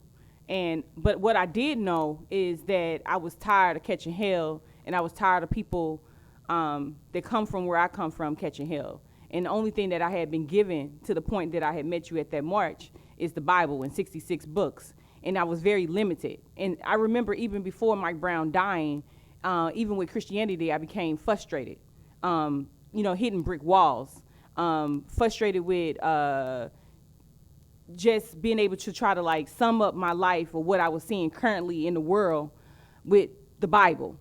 But what I did know is that I was tired of catching hell, and I was tired of people that come from where I come from catching hell. And the only thing that I had been given to the point that I had met you at that march is the Bible in 66 books. And I was very limited. And I remember even before Mike Brown dying, even with Christianity, I became frustrated, hitting brick walls, frustrated with just being able to try to like sum up my life or what I was seeing currently in the world with the Bible.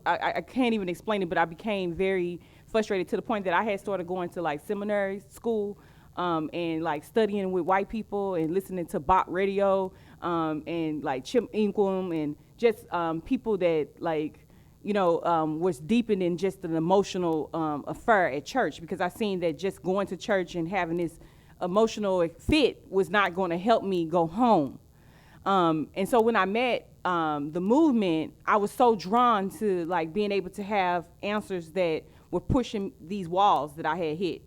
I can't even explain it, but I became very frustrated to the point that I had started going to like seminary school and like studying with white people and listening to Bach radio and like Chip Inquam and just people that like, was deepened in just an emotional affair at church, because I seen that just going to church and having this emotional fit was not going to help me go home. And so when I met the movement, I was so drawn to like being able to have answers that were pushing these walls that I had hit.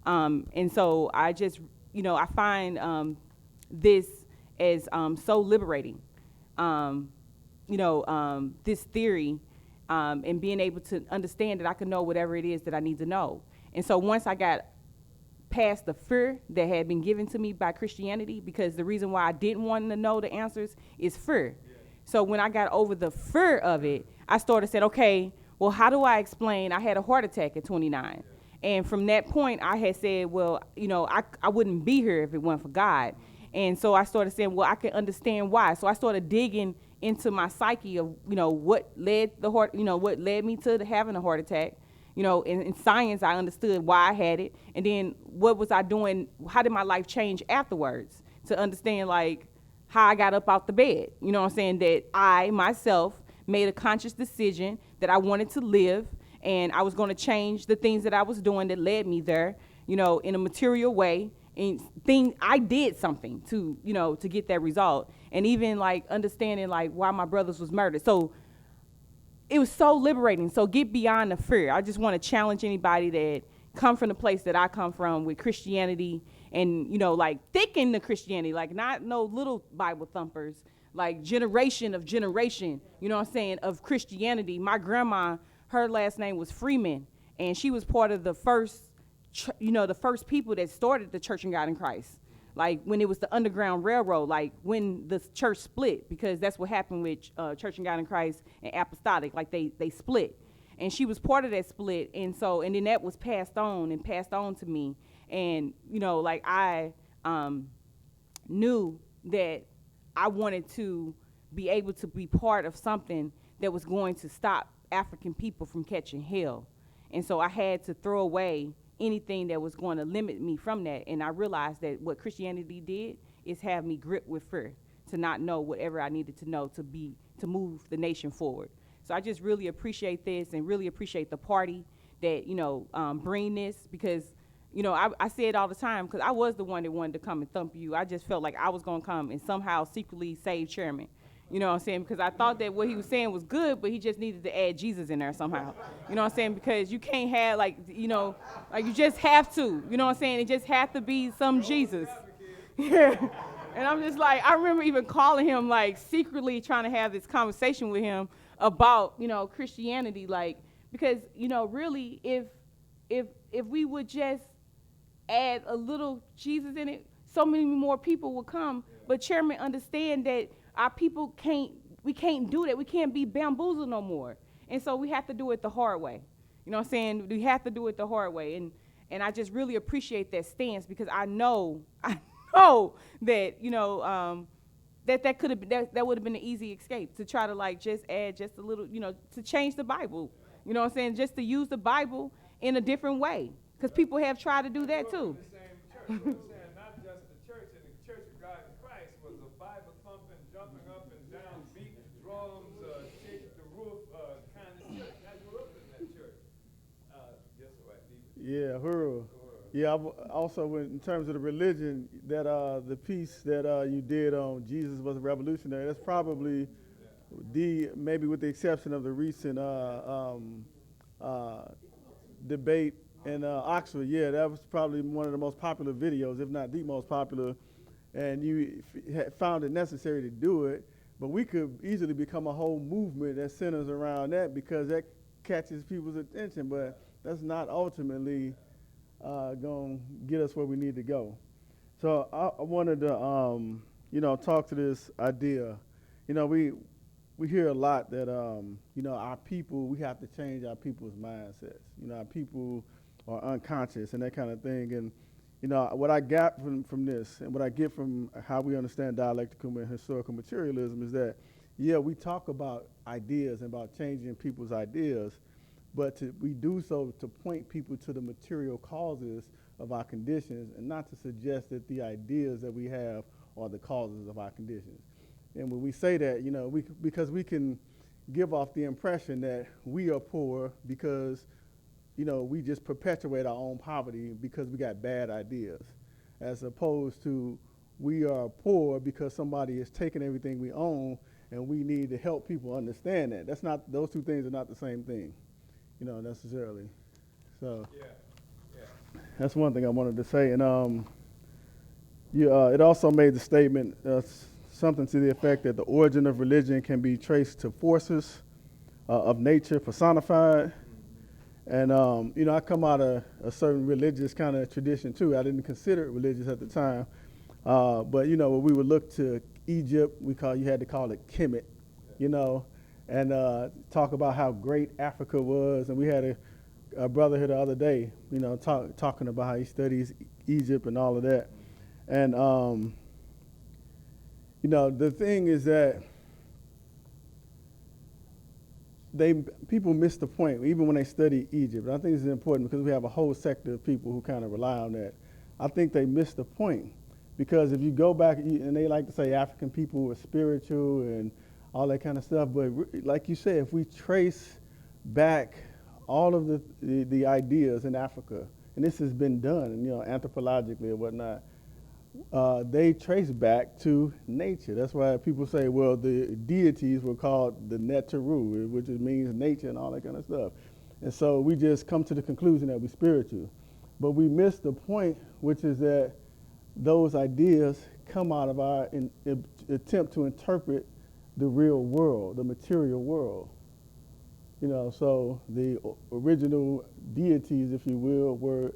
And so I just, I find this as so liberating. This theory and being able to understand that I can know whatever it is that I need to know. And so once I got past the fear that had been given to me by Christianity, because the reason why I didn't want to know the answers is fear. Yeah. So when I got over the fear of it, I started saying, okay, well, how do I explain I had a heart attack at 29? Yeah. And from that point, I had said, well, I wouldn't be here if it weren't for God. And so I started saying, well, I can understand why. So I started digging into my psyche of, what led what led me to having a heart attack. In science, I understood why I had it. And then what was I doing? How did my life change afterwards to understand, like, how I got up out the bed? You know what I'm saying? That I, myself, made a conscious decision that I wanted to live and I was going to change the things that I was doing that led me there, you know, in a material way. And I did something to, you know, to get that result. And even like understanding like why my brothers was murdered. So it was so liberating. So get beyond the fear. I just want to challenge anybody that come from the place that I come from with Christianity and, you know, like thick in the Christianity, like not no little Bible thumpers, like generation of generation, you know what I'm saying, of Christianity. My grandma, her last name was Freeman, and she was part of the first, you know, the first people that started the Church of God in Christ. Like when it was the Underground Railroad, like when the church split, because that's what happened with Church of God in Christ and Apostolic, like they split. And she was part of that split, and so, and then that was passed on to me. And, you know, like I knew that I wanted to be able to be part of something that was going to stop African people from catching hell. And so I had to throw away anything that was going to limit me from that. And I realized that what Christianity did is have me gripped with fear, to not know whatever I needed to know to move the nation forward. So I just really appreciate this and really appreciate the party that, you know, bring this, because, you know, I say it all the time, because I was the one that wanted to come and thump you. I just felt like I was going to come and somehow secretly save Chairman. You know what I'm saying? Because I thought that what he was saying was good, but he just needed to add Jesus in there somehow. You know what I'm saying? Because you can't have, like, you know, like you just have to. You know what I'm saying? It just had to be some Jesus. Yeah. And I'm just like, I remember even calling him, like, secretly trying to have this conversation with him about, you know, Christianity, like, because, you know, really, if we would just add a little Jesus in it, so many more people would come. But Chairman, understand that our people we can't do that. We can't be bamboozled no more. And so we have to do it the hard way. You know what I'm saying? We have to do it the hard way. And I just really appreciate that stance, because I know that, you know, that could have been, that would have been an easy escape, to try to like just add just a little, you know, to change the Bible. You know what I'm saying? Just to use the Bible in a different way, because people have tried to do that too. Not just the church, and the Church of God in Christ was a Bible thumping, jumping up and down, beating drums, shaking the roof kind of church. I grew up in that church. Just so Yeah, Uhuru. Yeah, also in terms of the religion, that the piece that you did on Jesus was a revolutionary, that's probably maybe with the exception of the recent debate in Oxford, yeah, that was probably one of the most popular videos, if not the most popular, and you found it necessary to do it, but we could easily become a whole movement that centers around that, because that catches people's attention, but that's not ultimately going to get us where we need to go. So I wanted to, you know, talk to this idea. You know, we hear a lot that, you know, our people, we have to change our people's mindsets. You know, our people are unconscious and that kind of thing. And, you know, what I got from this, and what I get from how we understand dialectical and historical materialism, is that, yeah, we talk about ideas and about changing people's ideas, but we do so to point people to the material causes of our conditions, and not to suggest that the ideas that we have are the causes of our conditions. And when we say that, you know, because we can give off the impression that we are poor because, you know, we just perpetuate our own poverty because we got bad ideas, as opposed to we are poor because somebody is taking everything we own, and we need to help people understand that. That's not, those two things are not the same thing, you know, necessarily. So that's one thing I wanted to say. And it also made the statement, something to the effect that the origin of religion can be traced to forces of nature personified. And, you know, I come out of a certain religious kind of tradition too. I didn't consider it religious at the time. But, you know, when we would look to Egypt, you had to call it Kemet, you know, and talk about how great Africa was. And we had a brother here the other day, you know, talking about how he studies Egypt and all of that. And, you know, the thing is that people miss the point, even when they study Egypt. And I think this is important because we have a whole sector of people who kind of rely on that. I think they miss the point, because if you go back, and they like to say African people were spiritual and all that kind of stuff, but like you said, if we trace back all of the ideas in Africa, and this has been done, anthropologically or whatnot, they trace back to nature. That's why people say, well, the deities were called the Neteru, which means nature and all that kind of stuff. And so we just come to the conclusion that we're spiritual. But we miss the point, which is that those ideas come out of our attempt to interpret the real world, the material world. So the original deities, if you will, were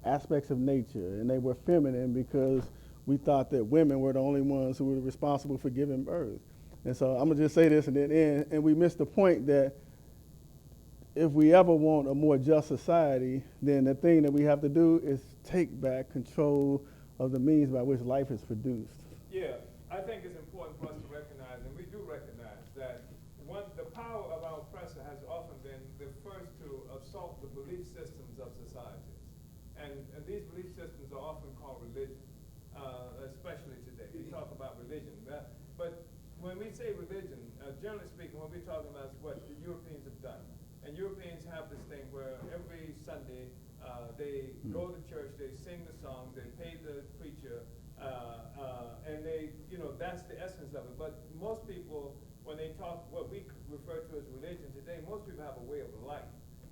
aspects of nature, and they were feminine because we thought that women were the only ones who were responsible for giving birth. And so I'm gonna just say this and then end, and we missed the point that if we ever want a more just society, then the thing that we have to do is take back control of the means by which life is produced. Yeah, I think it's important for us to recognize, and we do recognize, that the power of our oppressor has often been the first to assault the belief systems of societies. And these belief systems are often called religion, especially today. We talk about religion. But when we say religion, generally speaking, what we're talking about is what the Europeans have done. And Europeans have this thing where every Sunday they go to church, they sing the song, they pay the preacher, and that's the essence of it. But most people, when they talk what we refer to as religion today, most people have a way of life.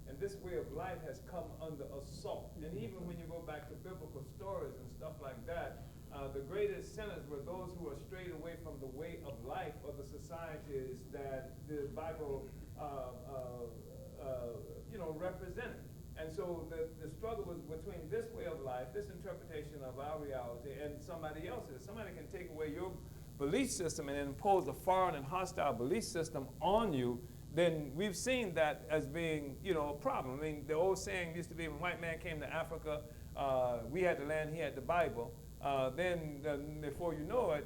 And this way of life has come under assault. And even when you go back to biblical stories and stuff like that, the greatest sinners were those who were strayed away from the way of life of the societies that the Bible represented. And so the struggle was between this way of life, this interpretation of our reality, and somebody else's. Somebody can take away your belief system and impose a foreign and hostile belief system on you. Then we've seen that as being, a problem. I mean, the old saying used to be, when a white man came to Africa, we had the land, he had the Bible. Then before you know it,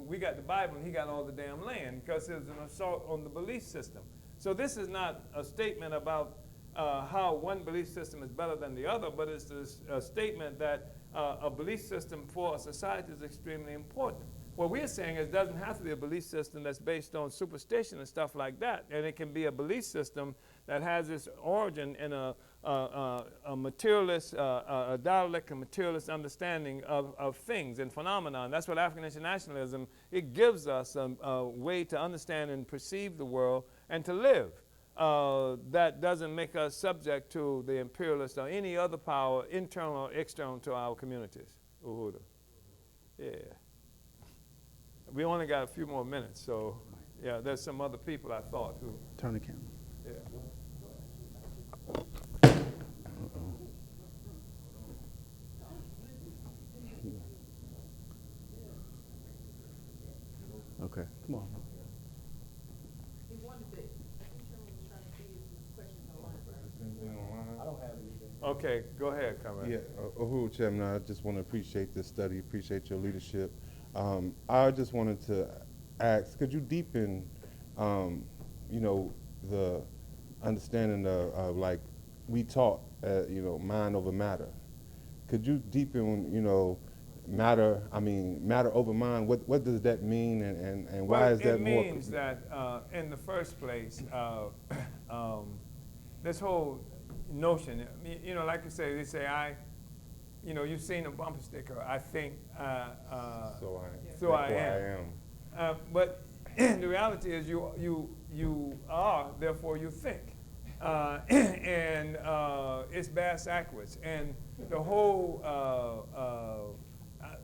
we got the Bible and he got all the damn land, because it was an assault on the belief system. So this is not a statement about how one belief system is better than the other, but it's a statement that a belief system for a society is extremely important. What we're saying is it doesn't have to be a belief system that's based on superstition and stuff like that. And it can be a belief system that has its origin in a materialist, a dialectical materialist understanding of things and phenomena. And that's what African internationalism, it gives us a way to understand and perceive the world and to live. That doesn't make us subject to the imperialist or any other power, internal or external to our communities. Uhuru. Yeah. We only got a few more minutes, so yeah, there's some other people I thought who. Turn the camera. Yeah. Okay, come on. Okay, go ahead, Comrade. Yeah, Uhuru, Chairman, I just want to appreciate this study, appreciate your leadership. I just wanted to ask, could you deepen, the understanding of like we taught, mind over matter. Could you deepen, matter over mind? What does that mean, and why is that more? It means that in the first place, this whole notion, like you say, they say you've seen a bumper sticker, I think, So I am. But the reality is you are, therefore you think. And it's bass backwards. And the whole,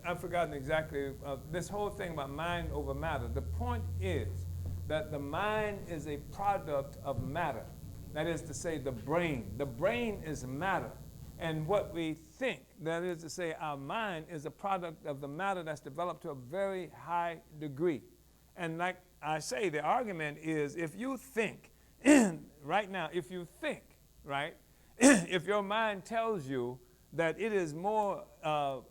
I've forgotten exactly, this whole thing about mind over matter. The point is that the mind is a product of matter. That is to say, the brain. The brain is matter. And what we think, that is to say, our mind is a product of the matter that's developed to a very high degree. And like I say, the argument is if you think, right now, if you think, right, if your mind tells you that it is more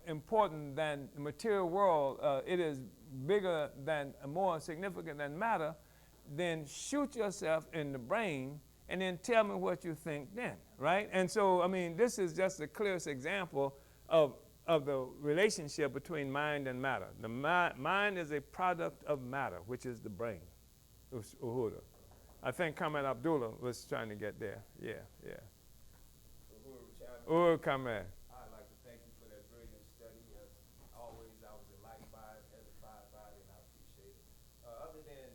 important than the material world, it is bigger than, more significant than matter, then shoot yourself in the brain and then tell me what you think then, right? And so, this is just the clearest example of the relationship between mind and matter. The mind is a product of matter, which is the brain, Uhuru. I think Comrade Abdullah was trying to get there. Yeah, yeah. Uhuru Comrades. I'd like to thank you for that brilliant study. As always, I was enlightened by it, edified by it, and I appreciate it. Other than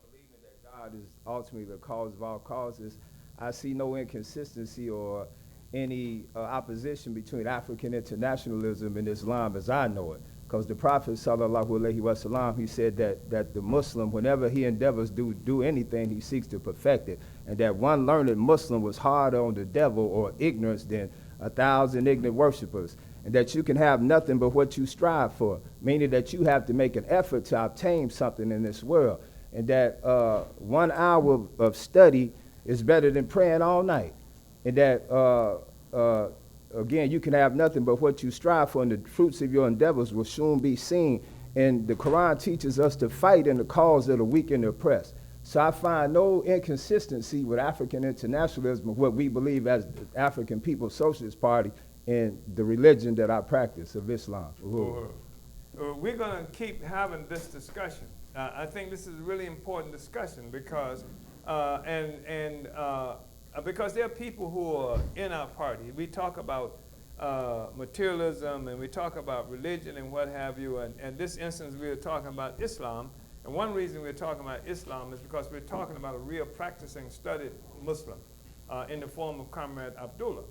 believing that God is ultimately the cause of all causes, I see no inconsistency or any opposition between African internationalism and Islam as I know it. Because the Prophet, sallallahu alaihi wasallam, he said that the Muslim, whenever he endeavors to do anything, he seeks to perfect it. And that one learned Muslim was harder on the devil or ignorance than 1,000 ignorant worshipers. And that you can have nothing but what you strive for, meaning that you have to make an effort to obtain something in this world. And that 1 hour of study is better than praying all night. And that again, you can have nothing but what you strive for, and the fruits of your endeavors will soon be seen. And the Quran teaches us to fight in the cause of the weak and the oppressed. So I find no inconsistency with African internationalism, what we believe as the African People's Socialist Party, and the religion that I practice of Islam. We're going to keep having this discussion. I think this is a really important discussion because, because there are people who are in our party. We talk about materialism and we talk about religion and what have you. And in this instance, we are talking about Islam. And one reason we're talking about Islam is because we're talking about a real practicing, studied Muslim in the form of Comrade Abdullah.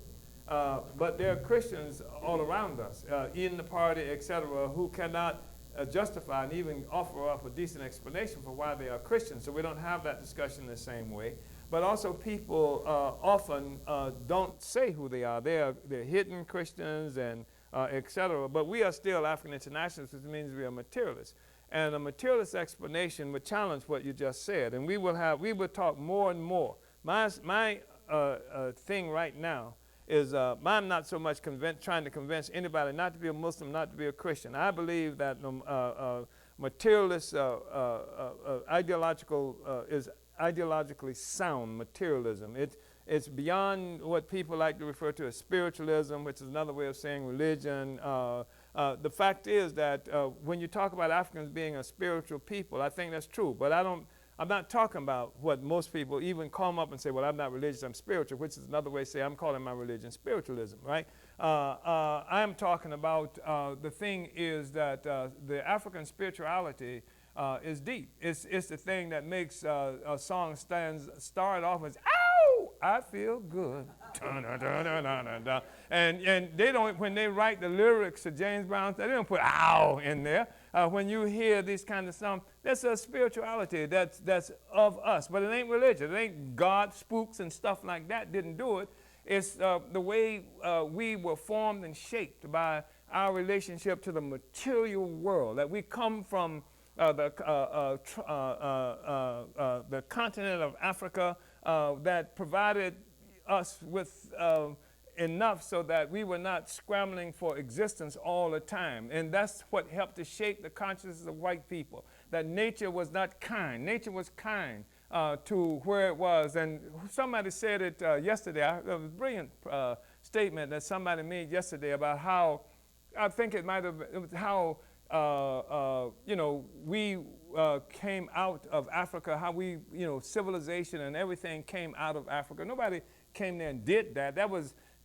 But there are Christians all around us, in the party, etc., who cannot justify and even offer up a decent explanation for why they are Christians. So we don't have that discussion the same way. But also people often don't say who they are. They're hidden Christians and etc. But we are still African internationalists, which means we are materialists. And a materialist explanation would challenge what you just said. And we will talk more and more. My thing right now is I'm not so much trying to convince anybody not to be a Muslim, not to be a Christian. I believe that materialist is ideologically sound materialism. It's beyond what people like to refer to as spiritualism, which is another way of saying religion. The fact is that when you talk about Africans being a spiritual people, I think that's true. But I'm not talking about what most people even come up and say, well, I'm not religious, I'm spiritual, which is another way to say I'm calling my religion spiritualism, right? I'm talking about the thing is that the African spirituality is deep. It's the thing that makes a song start off as, ow, I feel good. And they don't, when they write the lyrics to James Brown, they don't put ow in there. When you hear these kind of songs, that's a spirituality that's of us, but it ain't religion. It ain't God, spooks, and stuff like that didn't do it. It's the way we were formed and shaped by our relationship to the material world, that we come from the continent of Africa that provided us with enough so that we were not scrambling for existence all the time. And that's what helped to shape the consciousness of white people, that nature was not kind. Nature was kind to where it was. And somebody said it yesterday. It was a brilliant statement that somebody made yesterday about how, I think it might have been, how we came out of Africa, how we, civilization and everything came out of Africa. Nobody came there and did that.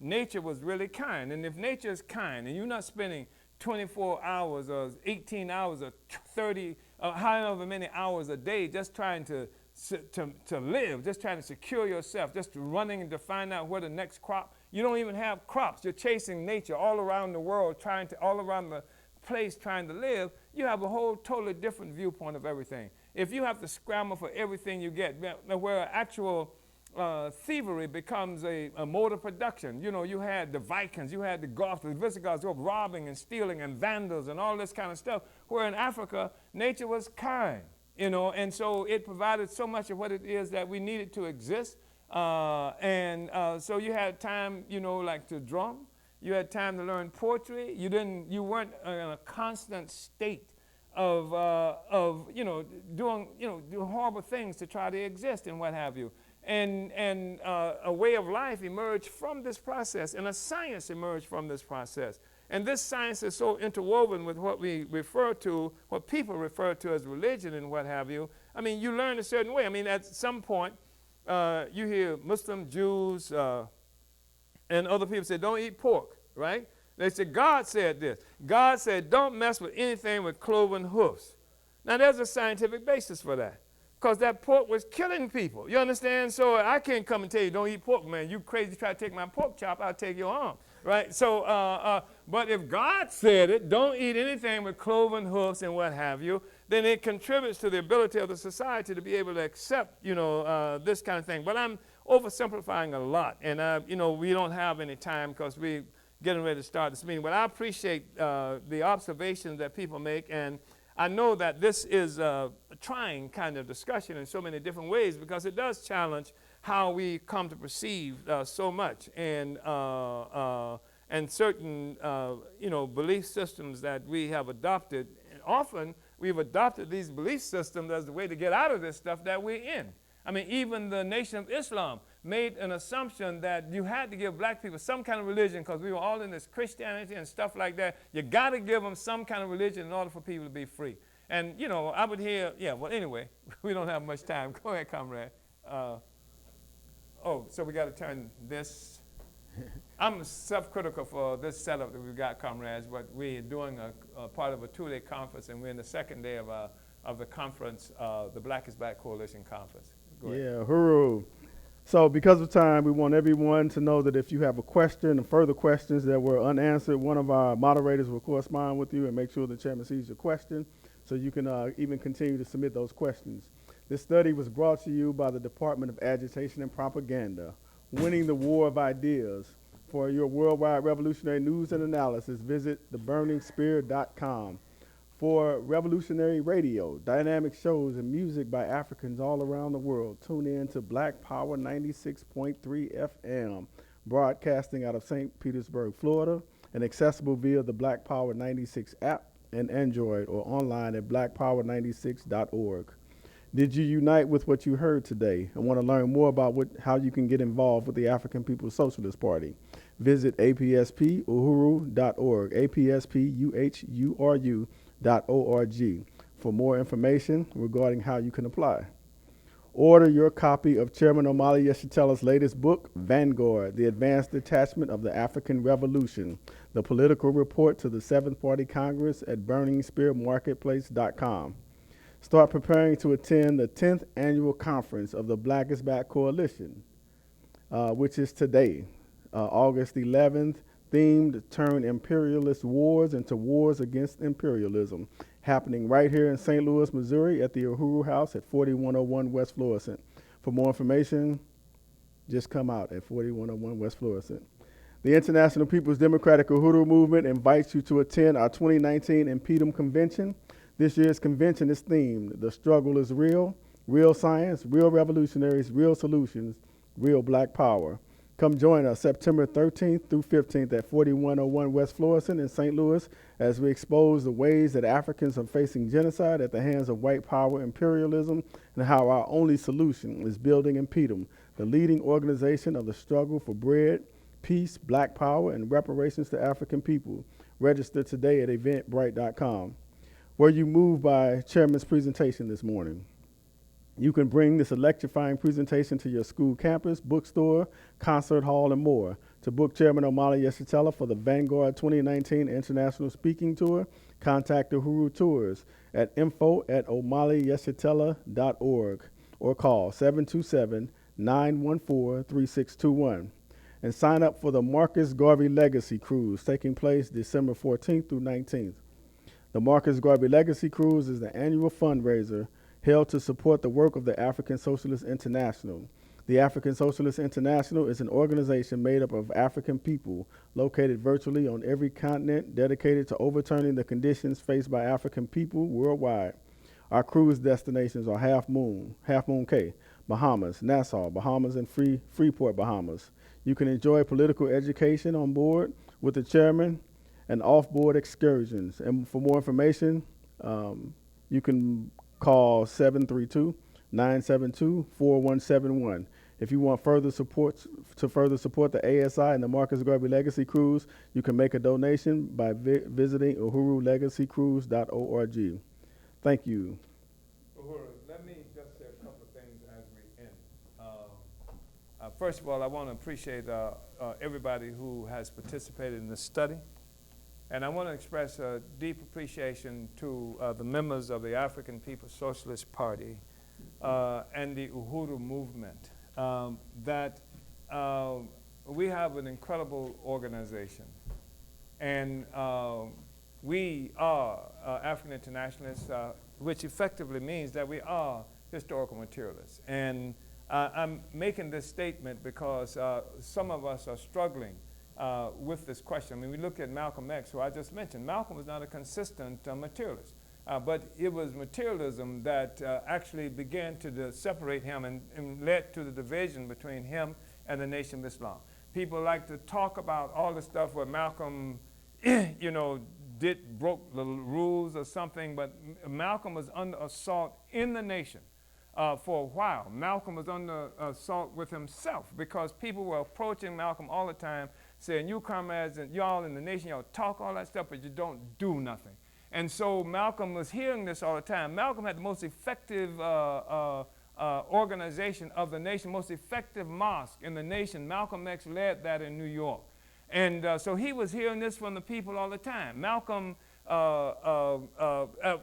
Nature was really kind. And if nature is kind and you're not spending 24 hours or 18 hours or 30, however many hours a day just trying to live, just trying to secure yourself, just running to find out where the next crop, you don't even have crops. You're chasing nature all around the world, all around the place trying to live. You have a whole totally different viewpoint of everything. If you have to scramble for everything you get, where actual thievery becomes a mode of production. You had the Vikings, you had the Goths, the Visigoths robbing and stealing and vandals and all this kind of stuff, where in Africa, nature was kind, and so it provided so much of what it is that we needed to exist. So you had time, like to drum. You had time to learn poetry. You weren't in a constant state of doing horrible things to try to exist and what have you. And a way of life emerged from this process, and a science emerged from this process. And this science is so interwoven with what people refer to as religion and what have you. I mean, you learn a certain way. I mean, at some point, you hear Muslim, Jews, and other people say, don't eat pork, right? They say, God said this. God said, don't mess with anything with cloven hoofs. Now, there's a scientific basis for that, because that pork was killing people. You understand? So I can't come and tell you, don't eat pork, man. You crazy, try to take my pork chop, I'll take your arm, right? So, but if God said it, don't eat anything with cloven hoofs and what have you, then it contributes to the ability of the society to be able to accept, this kind of thing. But I'm oversimplifying a lot, and, we don't have any time because we're getting ready to start this meeting. But I appreciate the observations that people make, and I know that this is a trying kind of discussion in so many different ways because it does challenge how we come to perceive so much and certain belief systems that we have adopted. And often we've adopted these belief systems as the way to get out of this stuff that we're in. I mean, even the Nation of Islam made an assumption that you had to give black people some kind of religion because we were all in this Christianity and stuff like that. You got to give them some kind of religion in order for people to be free. And, I would hear, anyway, we don't have much time. Go ahead, comrade. So we got to turn this. I'm self-critical for this setup that we've got, comrades, but we're doing a part of a two-day conference, and we're in the second day of the conference, the Black is Back Coalition Conference. Go ahead. Yeah, Uhuru. So because of time, we want everyone to know that if you have a question or further questions that were unanswered, one of our moderators will correspond with you and make sure the chairman sees your question so you can even continue to submit those questions. This study was brought to you by the Department of Agitation and Propaganda, Winning the War of Ideas. For your worldwide revolutionary news and analysis, visit theburningspear.com. For revolutionary radio, dynamic shows, and music by Africans all around the world, tune in to Black Power 96.3 FM, broadcasting out of St. Petersburg, Florida, and accessible via the Black Power 96 app and Android or online at blackpower96.org. Did you unite with what you heard today and want to learn more about how you can get involved with the African People's Socialist Party? Visit apspuhuru.org, apspuhuru.org for more information regarding how you can apply. Order your copy of Chairman Omali Yeshitela's latest book, Vanguard, The Advanced Detachment of the African Revolution, the political report to the Seventh Party Congress at burningspearmarketplace.com. Start preparing to attend the 10th annual conference of the Black is Back Coalition, which is today, August 11th, themed Turn Imperialist Wars into Wars Against Imperialism, happening right here in St. Louis, Missouri at the Uhuru House at 4101 West Florissant. For more information, just come out at 4101 West Florissant. The International People's Democratic Uhuru Movement invites you to attend our 2019 Impedum Convention. This year's convention is themed, The Struggle is Real, Real Science, Real Revolutionaries, Real Solutions, Real Black Power. Come join us September 13th through 15th at 4101 West Florissant in St. Louis as we expose the ways that Africans are facing genocide at the hands of white power imperialism and how our only solution is building Impedum, the leading organization of the struggle for bread, peace, black power, and reparations to African people. Register today at eventbrite.com. Were you moved by Chairman's presentation this morning? You can bring this electrifying presentation to your school campus, bookstore, concert hall, and more. To book Chairman Omali Yeshitela for the Vanguard 2019 International Speaking Tour, contact Uhuru Tours at info@omaliyeshitela.org or call 727-914-3621. And sign up for the Marcus Garvey Legacy Cruise taking place December 14th through 19th. The Marcus Garvey Legacy Cruise is the annual fundraiser held to support the work of the African Socialist International. The African Socialist International is an organization made up of African people located virtually on every continent, dedicated to overturning the conditions faced by African people worldwide. Our cruise destinations are Half Moon Cay, Bahamas, Nassau, Bahamas, and Freeport, Bahamas. You can enjoy political education on board with the chairman and off-board excursions. And for more information, you can call 732-972-4171. If you want further support the ASI and the Marcus Garvey Legacy Cruise, you can make a donation by visiting uhurulegacycruise.org. Thank you. Uhuru, let me just say a couple of things as we end. first of all, I want to appreciate everybody who has participated in this study. And I want to express a deep appreciation to the members of the African People's Socialist Party and the Uhuru movement. That we have an incredible organization. And we are African internationalists, which effectively means that we are historical materialists. And I'm making this statement because some of us are struggling with this question. I mean, we look at Malcolm X, who I just mentioned. Malcolm was not a consistent materialist, but it was materialism that actually began to separate him and led to the division between him and the Nation of Islam. People like to talk about all the stuff where Malcolm, you know, broke the rules or something, but Malcolm was under assault in the nation for a while. Malcolm was under assault with himself because people were approaching Malcolm all the time saying, you comrades and y'all in the nation, y'all talk all that stuff, but you don't do nothing. And so Malcolm was hearing this all the time. Malcolm had the most effective organization of the nation, most effective mosque in the nation. Malcolm X led that in New York. And so he was hearing this from the people all the time. Malcolm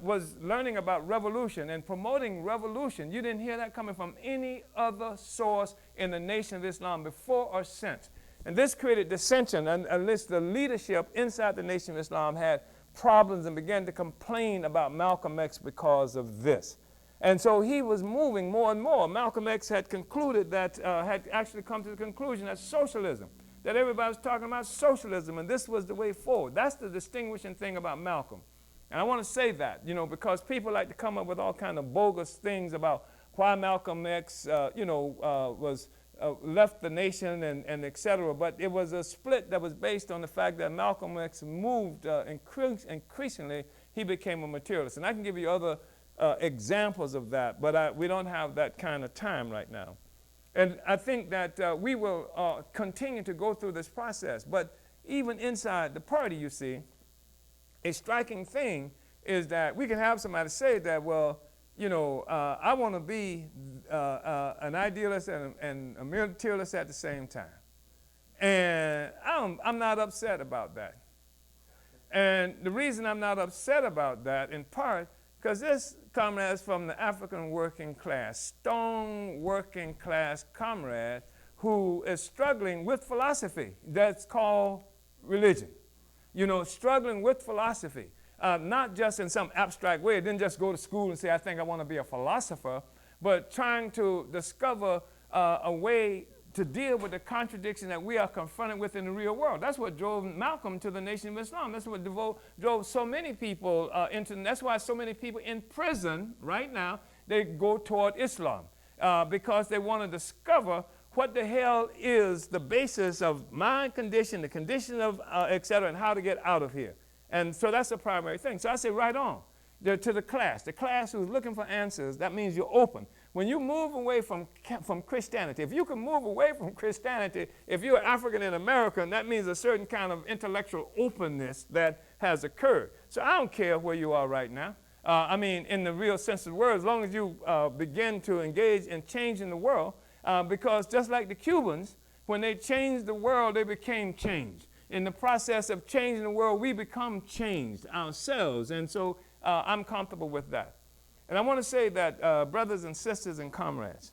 was learning about revolution and promoting revolution. You didn't hear that coming from any other source in the Nation of Islam before or since. And this created dissension, and at least the leadership inside the Nation of Islam had problems and began to complain about Malcolm X because of this. And so he was moving more and more. Malcolm X had concluded that, had actually come to the conclusion that socialism, that everybody was talking about socialism, and this was the way forward. That's the distinguishing thing about Malcolm. And I want to say that, you know, because people like to come up with all kind of bogus things about why Malcolm X, was left the nation and et cetera. But it was a split that was based on the fact that Malcolm X moved increasingly, he became a materialist. And I can give you other examples of that, but we don't have that kind of time right now. And I think that we will continue to go through this process. But even inside the party, you see, a striking thing is that we can have somebody say that, well, you know, I want to be an idealist and a materialist at the same time. And I'm not upset about that. And the reason I'm not upset about that, in part, because this comrade is from the African working class, stone working class comrade who is struggling with philosophy that's called religion. You know, struggling with philosophy, not just in some abstract way. It didn't just go to school and say, I think I want to be a philosopher, but trying to discover a way to deal with the contradiction that we are confronted with in the real world. That's what drove Malcolm to the Nation of Islam. That's what drove so many people that's why so many people in prison right now, they go toward Islam because they want to discover what the hell is the basis of my condition, the condition of et cetera, and how to get out of here. And so that's the primary thing. So I say right on to the class who's looking for answers. That means you're open. When you move away from Christianity, if you can move away from Christianity, if you're African and American, that means a certain kind of intellectual openness that has occurred. So I don't care where you are right now. I mean, in the real sense of the word, as long as you begin to engage in changing the world, because just like the Cubans, when they changed the world, they became changed. In the process of changing the world, we become changed ourselves. And so I'm comfortable with that. And I want to say that, brothers and sisters and comrades,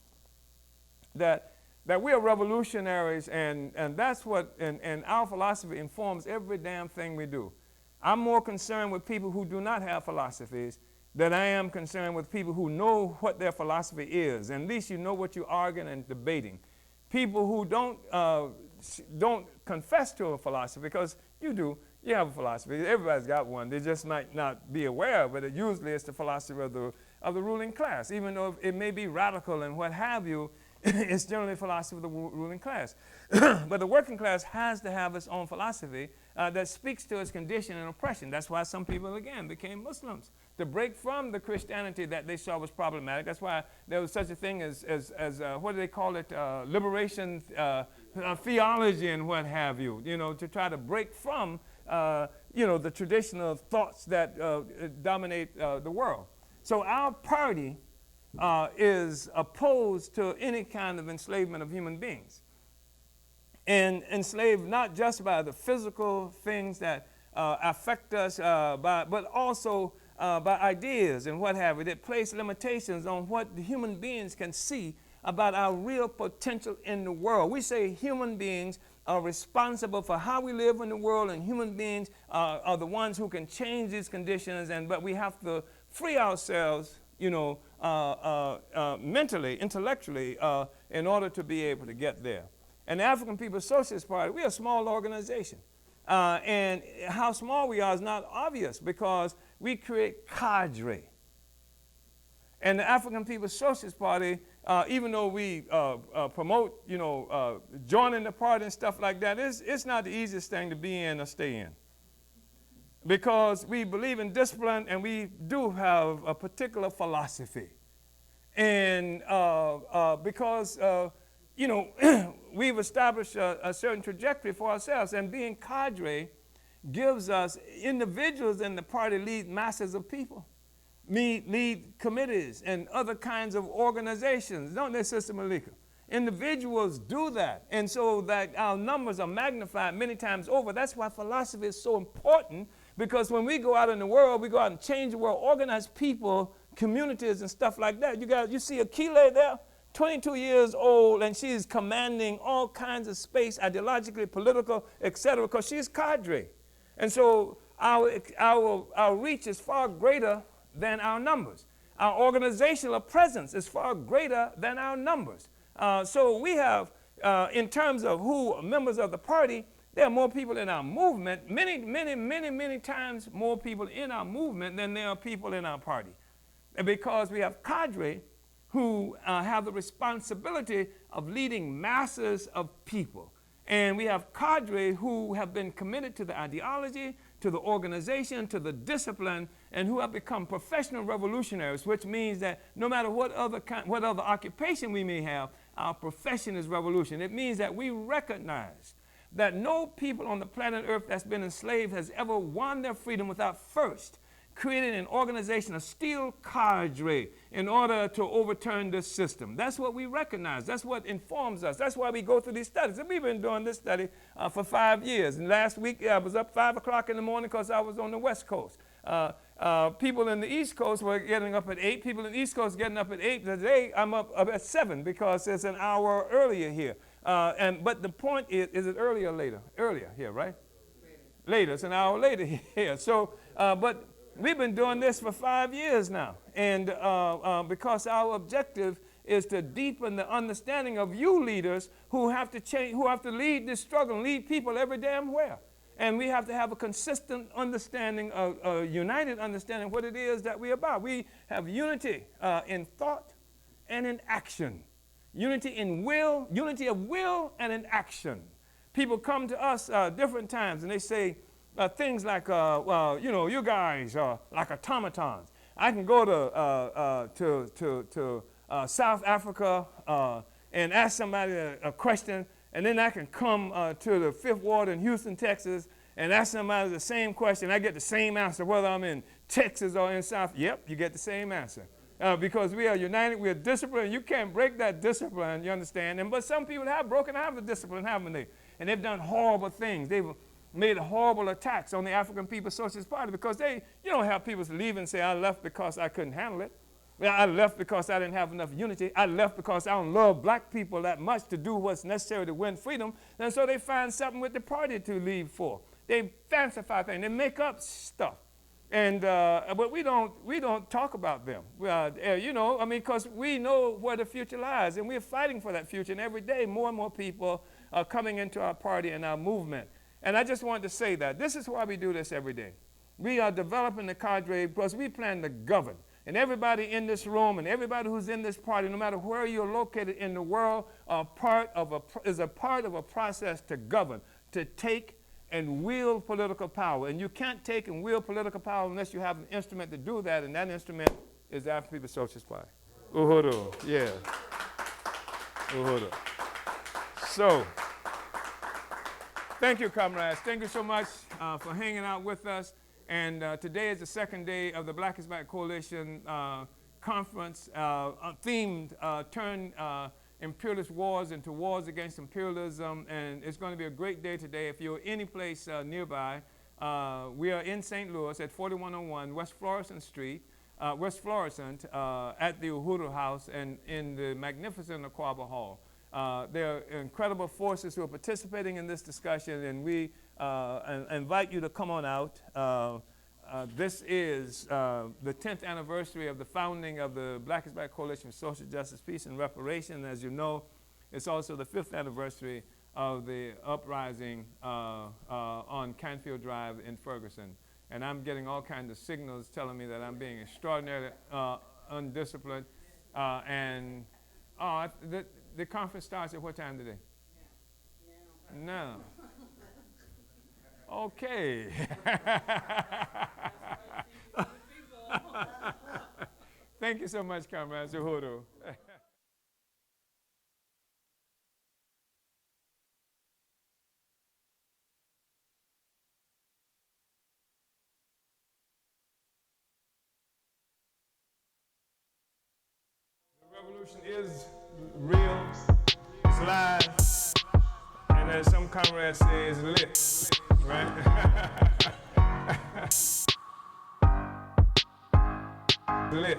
that we are revolutionaries, and that's what, and our philosophy informs every damn thing we do. I'm more concerned with people who do not have philosophies than I am concerned with people who know what their philosophy is. And at least you know what you're arguing and debating. People who don't confess to a philosophy, because you do. You have a philosophy. Everybody's got one. They just might not be aware of it. Usually it's the philosophy of the ruling class. Even though it may be radical and what have you, it's generally a philosophy of the ruling class. But the working class has to have its own philosophy that speaks to its condition and oppression. That's why some people, again, became Muslims, to break from the Christianity that they saw was problematic. That's why there was such a thing as what do they call it, liberation theology and what have you, to try to break from the traditional thoughts that dominate the world. So our party is opposed to any kind of enslavement of human beings. and enslaved not just by the physical things that affect us, but also by ideas and what have you, that place limitations on what the human beings can see about our real potential in the world. We say human beings are responsible for how we live in the world, and human beings are the ones who can change these conditions, but we have to free ourselves, mentally, intellectually, in order to be able to get there. And the African People's Socialist Party, we're a small organization. And how small we are is not obvious because we create cadre. And the African People's Socialist Party, even though we promote, joining the party and stuff like that, it's not the easiest thing to be in or stay in. Because we believe in discipline and we do have a particular philosophy. And because, we've established a certain trajectory for ourselves, and being cadre gives us individuals in the party lead masses of people, lead committees and other kinds of organizations, don't they, Sister Malika? Individuals do that, and so that our numbers are magnified many times over. That's why philosophy is so important, because when we go out in the world, we go out and change the world, organize people, communities, and stuff like that. You see Akile there? 22 years old, and she's commanding all kinds of space, ideologically, political, etc., because she's cadre. And so our reach is far greater than our numbers. Our organizational presence is far greater than our numbers. So we have, in terms of who are members of the party, there are more people in our movement, many times more people in our movement than there are people in our party. And because we have cadre who have the responsibility of leading masses of people. And we have cadre who have been committed to the ideology, to the organization, to the discipline, and who have become professional revolutionaries, which means that no matter what other occupation we may have, our profession is revolution. It means that we recognize that no people on the planet Earth that's been enslaved has ever won their freedom without first creating an organization, a steel cadre, in order to overturn this system. That's what we recognize. That's what informs us. That's why we go through these studies. And we've been doing this study for 5 years. And last week I was up 5 o'clock in the morning because I was on the West Coast. People in the East Coast were getting up at 8. People in the East Coast getting up at 8. Today I'm up at 7 because it's an hour earlier here. But the point is it earlier or later? Earlier here, right? Later. It's an hour later here. So, but we've been doing this for 5 years now, and because our objective is to deepen the understanding of you leaders who have to change, who have to lead this struggle, lead people every damn where. And we have to have a consistent understanding, a united understanding of what it is that we're about. We have unity in thought and in action. Unity in will, unity of will and in action. People come to us different times and they say, things like, well, you guys are like automatons. I can go to South Africa and ask somebody a question, and then I can come to the Fifth Ward in Houston, Texas, and ask somebody the same question. I get the same answer, whether I'm in Texas or in South. Yep, you get the same answer. Because we are united, we are disciplined. You can't break that discipline, you understand? But some people have broken out of the discipline, haven't they? And they've done horrible things. They've made horrible attacks on the African People's Socialist Party because you don't have people leave and say, I left because I couldn't handle it. Well, I left because I didn't have enough unity. I left because I don't love black people that much to do what's necessary to win freedom. And so they find something with the party to leave for. They fancify things. They make up stuff. And but we don't talk about them. Because we know where the future lies, and we're fighting for that future. And every day, more and more people are coming into our party and our movement. And I just wanted to say that this is why we do this every day. We are developing the cadre because we plan to govern. And everybody in this room and everybody who's in this party, no matter where you're located in the world, is a part of a process to govern, to take and wield political power. And you can't take and wield political power unless you have an instrument to do that, and that instrument is the African People's Socialist Party. Uhuru, yeah. Uhuru. So, thank you, comrades. Thank you so much for hanging out with us. And today is the second day of the Black is Back Coalition conference themed Turn imperialist wars into wars against imperialism, and it's going to be a great day today. If you're any place nearby, we are in St. Louis at 4101 West Florissant Street, West Florissant, at the Uhuru House and in the magnificent Aquaba Hall. There are incredible forces who are participating in this discussion, and we invite you to come on out. This is the 10th anniversary of the founding of the Black is Black Coalition for Social Justice, Peace, and Reparation. As you know, it's also the 5th anniversary of the uprising on Canfield Drive in Ferguson. And I'm getting all kinds of signals telling me that I'm being extraordinarily undisciplined. The conference starts at what time today? No. Okay. Thank you so much, Comrades Uhuru. The revolution is real, it's live, and as some comrades say, it's lit, right? Lit.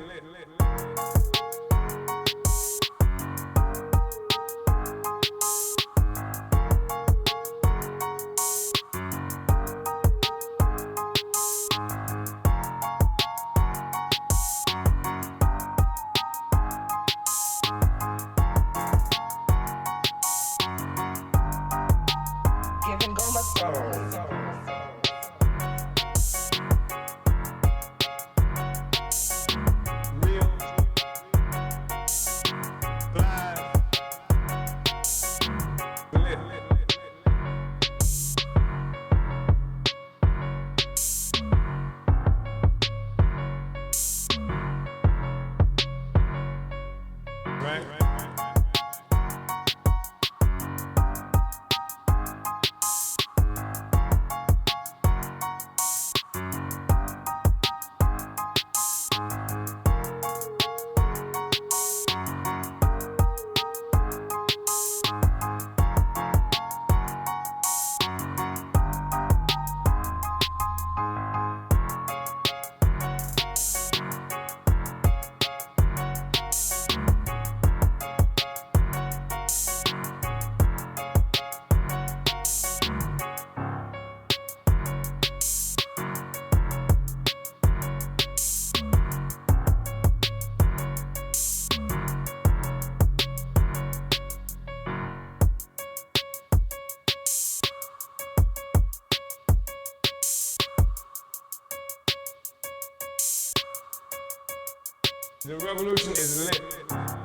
The revolution is lit.